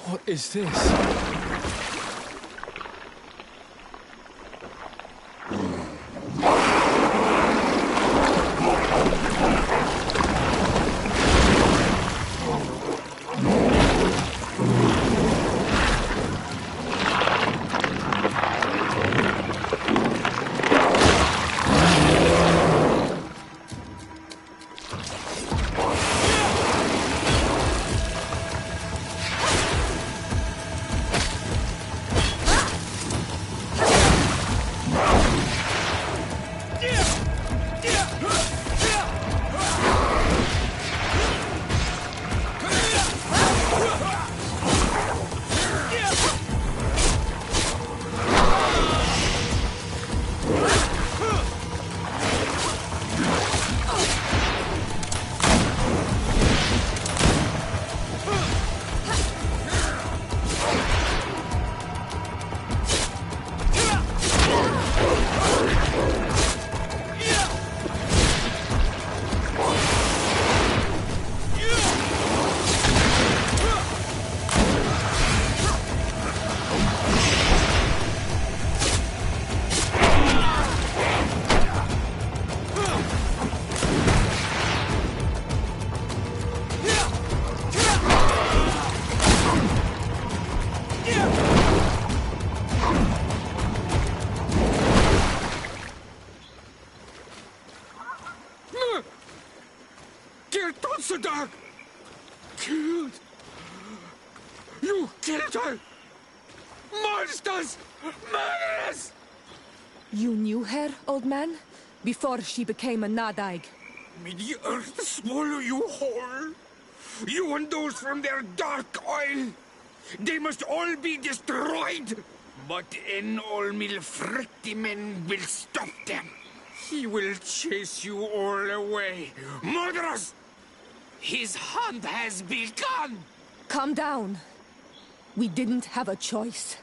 What is this? Children! Monsters! Murderers! You knew her, old man? Before she became a Nadaig? May the earth swallow you whole! You and those from their dark oil! They must all be destroyed! But Enolmil Frictimen will stop them! He will chase you all away! Murderers! His hunt has begun! Calm down. We didn't have a choice.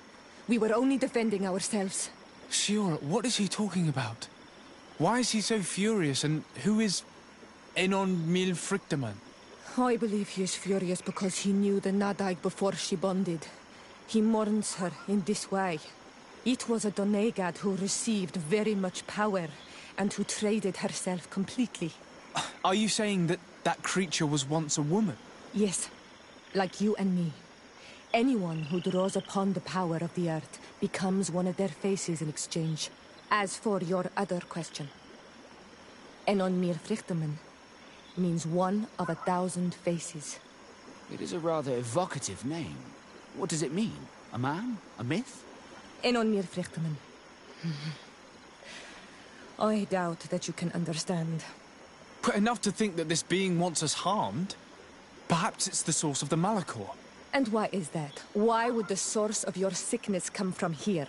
We were only defending ourselves. Shiora, what is he talking about? Why is he so furious, and who is Enon Mil Frictaman? I believe he is furious because he knew the Nadaig before she bonded. He mourns her in this way. It was a Donegad who received very much power, and who traded herself completely. Are you saying that that creature was once a woman? Yes, like you and me. Anyone who draws upon the power of the earth becomes one of their faces in exchange. As for your other question, Enon Mir Frichteman means one of 1,000 faces. It is a rather evocative name. What does it mean? A man? A myth? Enon Mir Frichteman. I doubt that you can understand. But enough to think that this being wants us harmed? Perhaps it's the source of the Malachor. And why is that? Why would the source of your sickness come from here?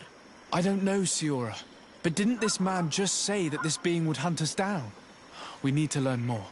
I don't know, Siora. But didn't this man just say that this being would hunt us down? We need to learn more.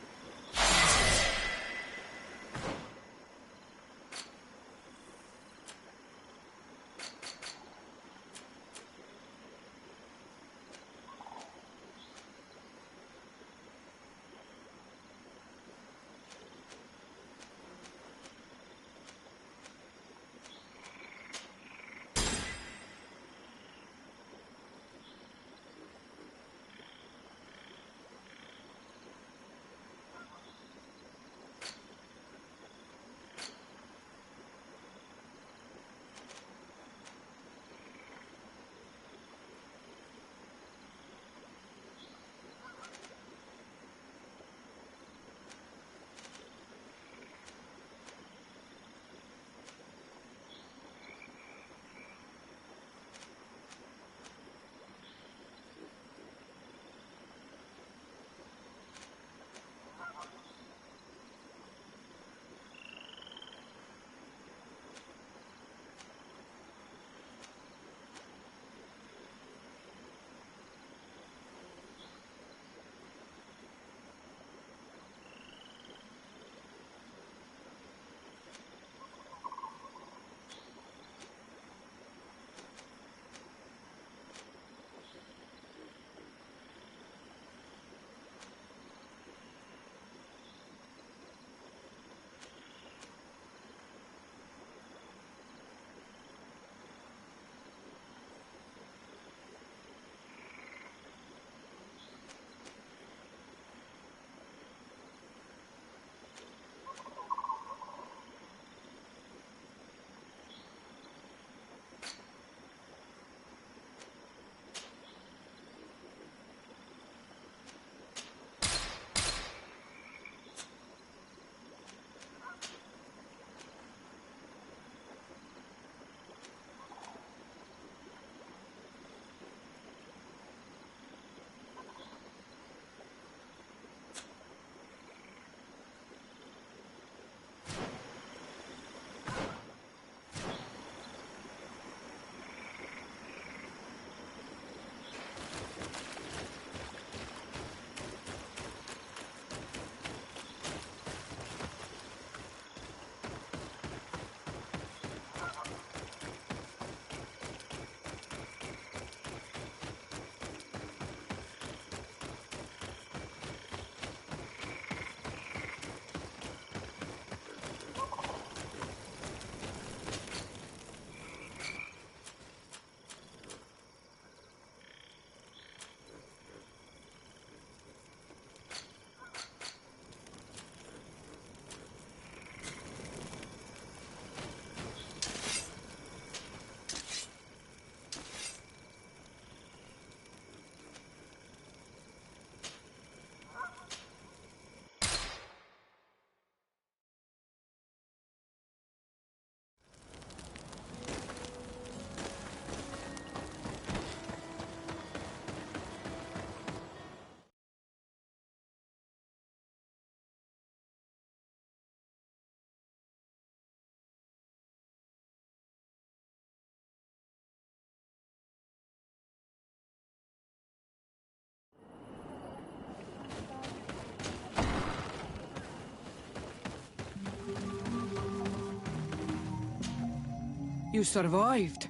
You survived.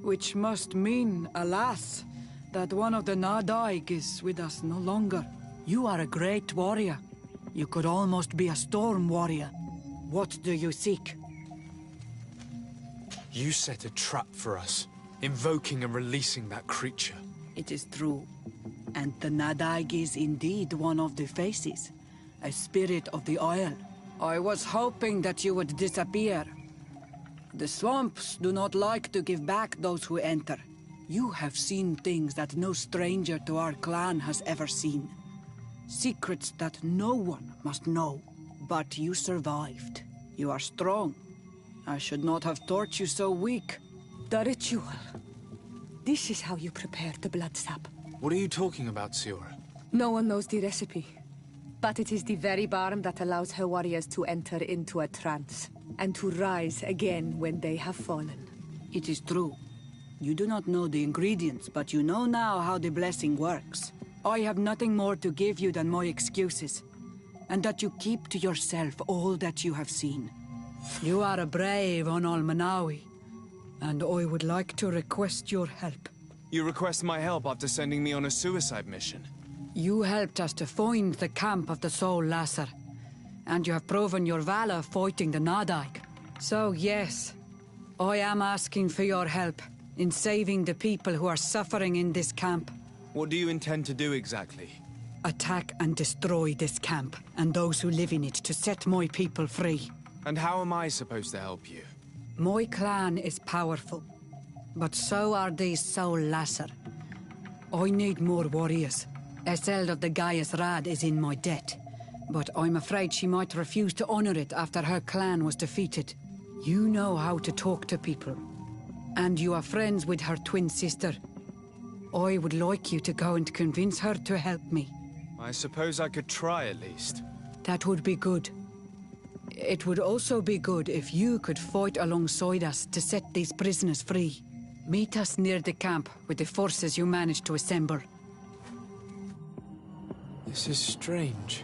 Which must mean, alas, that one of the Nadaig is with us no longer. You are a great warrior. You could almost be a storm warrior. What do you seek? You set a trap for us, invoking and releasing that creature. It is true. And the Nadaig is indeed one of the faces. A spirit of the Isle. I was hoping that you would disappear. The swamps do not like to give back those who enter. You have seen things that no stranger to our clan has ever seen. Secrets that no one must know. But you survived. You are strong. I should not have thought you so weak. The ritual. This is how you prepare the blood sap. What are you talking about, Siora? No one knows the recipe. But it is the very barm that allows her warriors to enter into a trance, and to rise again when they have fallen. It is true. You do not know the ingredients, but you know now how the blessing works. I have nothing more to give you than my excuses, and that you keep to yourself all that you have seen. You are a brave on Almanawi, and I would like to request your help. You request my help after sending me on a suicide mission? You helped us to find the camp of the Soul Lasser, and you have proven your valor fighting the Nadaig. So yes, I am asking for your help in saving the people who are suffering in this camp. What do you intend to do exactly? Attack and destroy this camp, and those who live in it, to set my people free. And how am I supposed to help you? My clan is powerful, but so are these Soul Lasser. I need more warriors. Eseld of the Gaius Rad is in my debt, but I'm afraid she might refuse to honor it after her clan was defeated. You know how to talk to people, and you are friends with her twin sister. I would like you to go and convince her to help me. I suppose I could try at least. That would be good. It would also be good if you could fight alongside us to set these prisoners free. Meet us near the camp with the forces you managed to assemble. This is strange.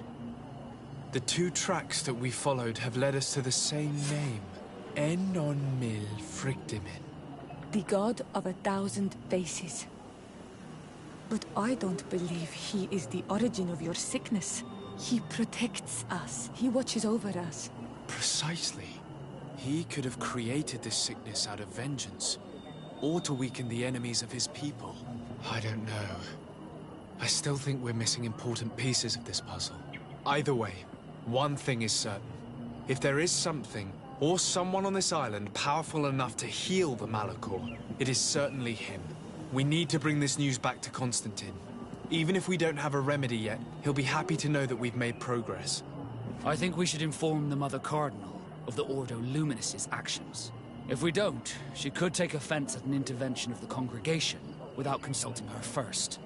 The two tracks that we followed have led us to the same name. Enon Mil Frictimin. The god of 1,000 faces. But I don't believe he is the origin of your sickness. He protects us. He watches over us. Precisely. He could have created this sickness out of vengeance, or to weaken the enemies of his people. I don't know. I still think we're missing important pieces of this puzzle. Either way, one thing is certain. If there is something, or someone on this island powerful enough to heal the Malachor, it is certainly him. We need to bring this news back to Constantine. Even if we don't have a remedy yet, he'll be happy to know that we've made progress. I think we should inform the Mother Cardinal of the Ordo Luminis's actions. If we don't, she could take offense at an intervention of the congregation without consulting her first.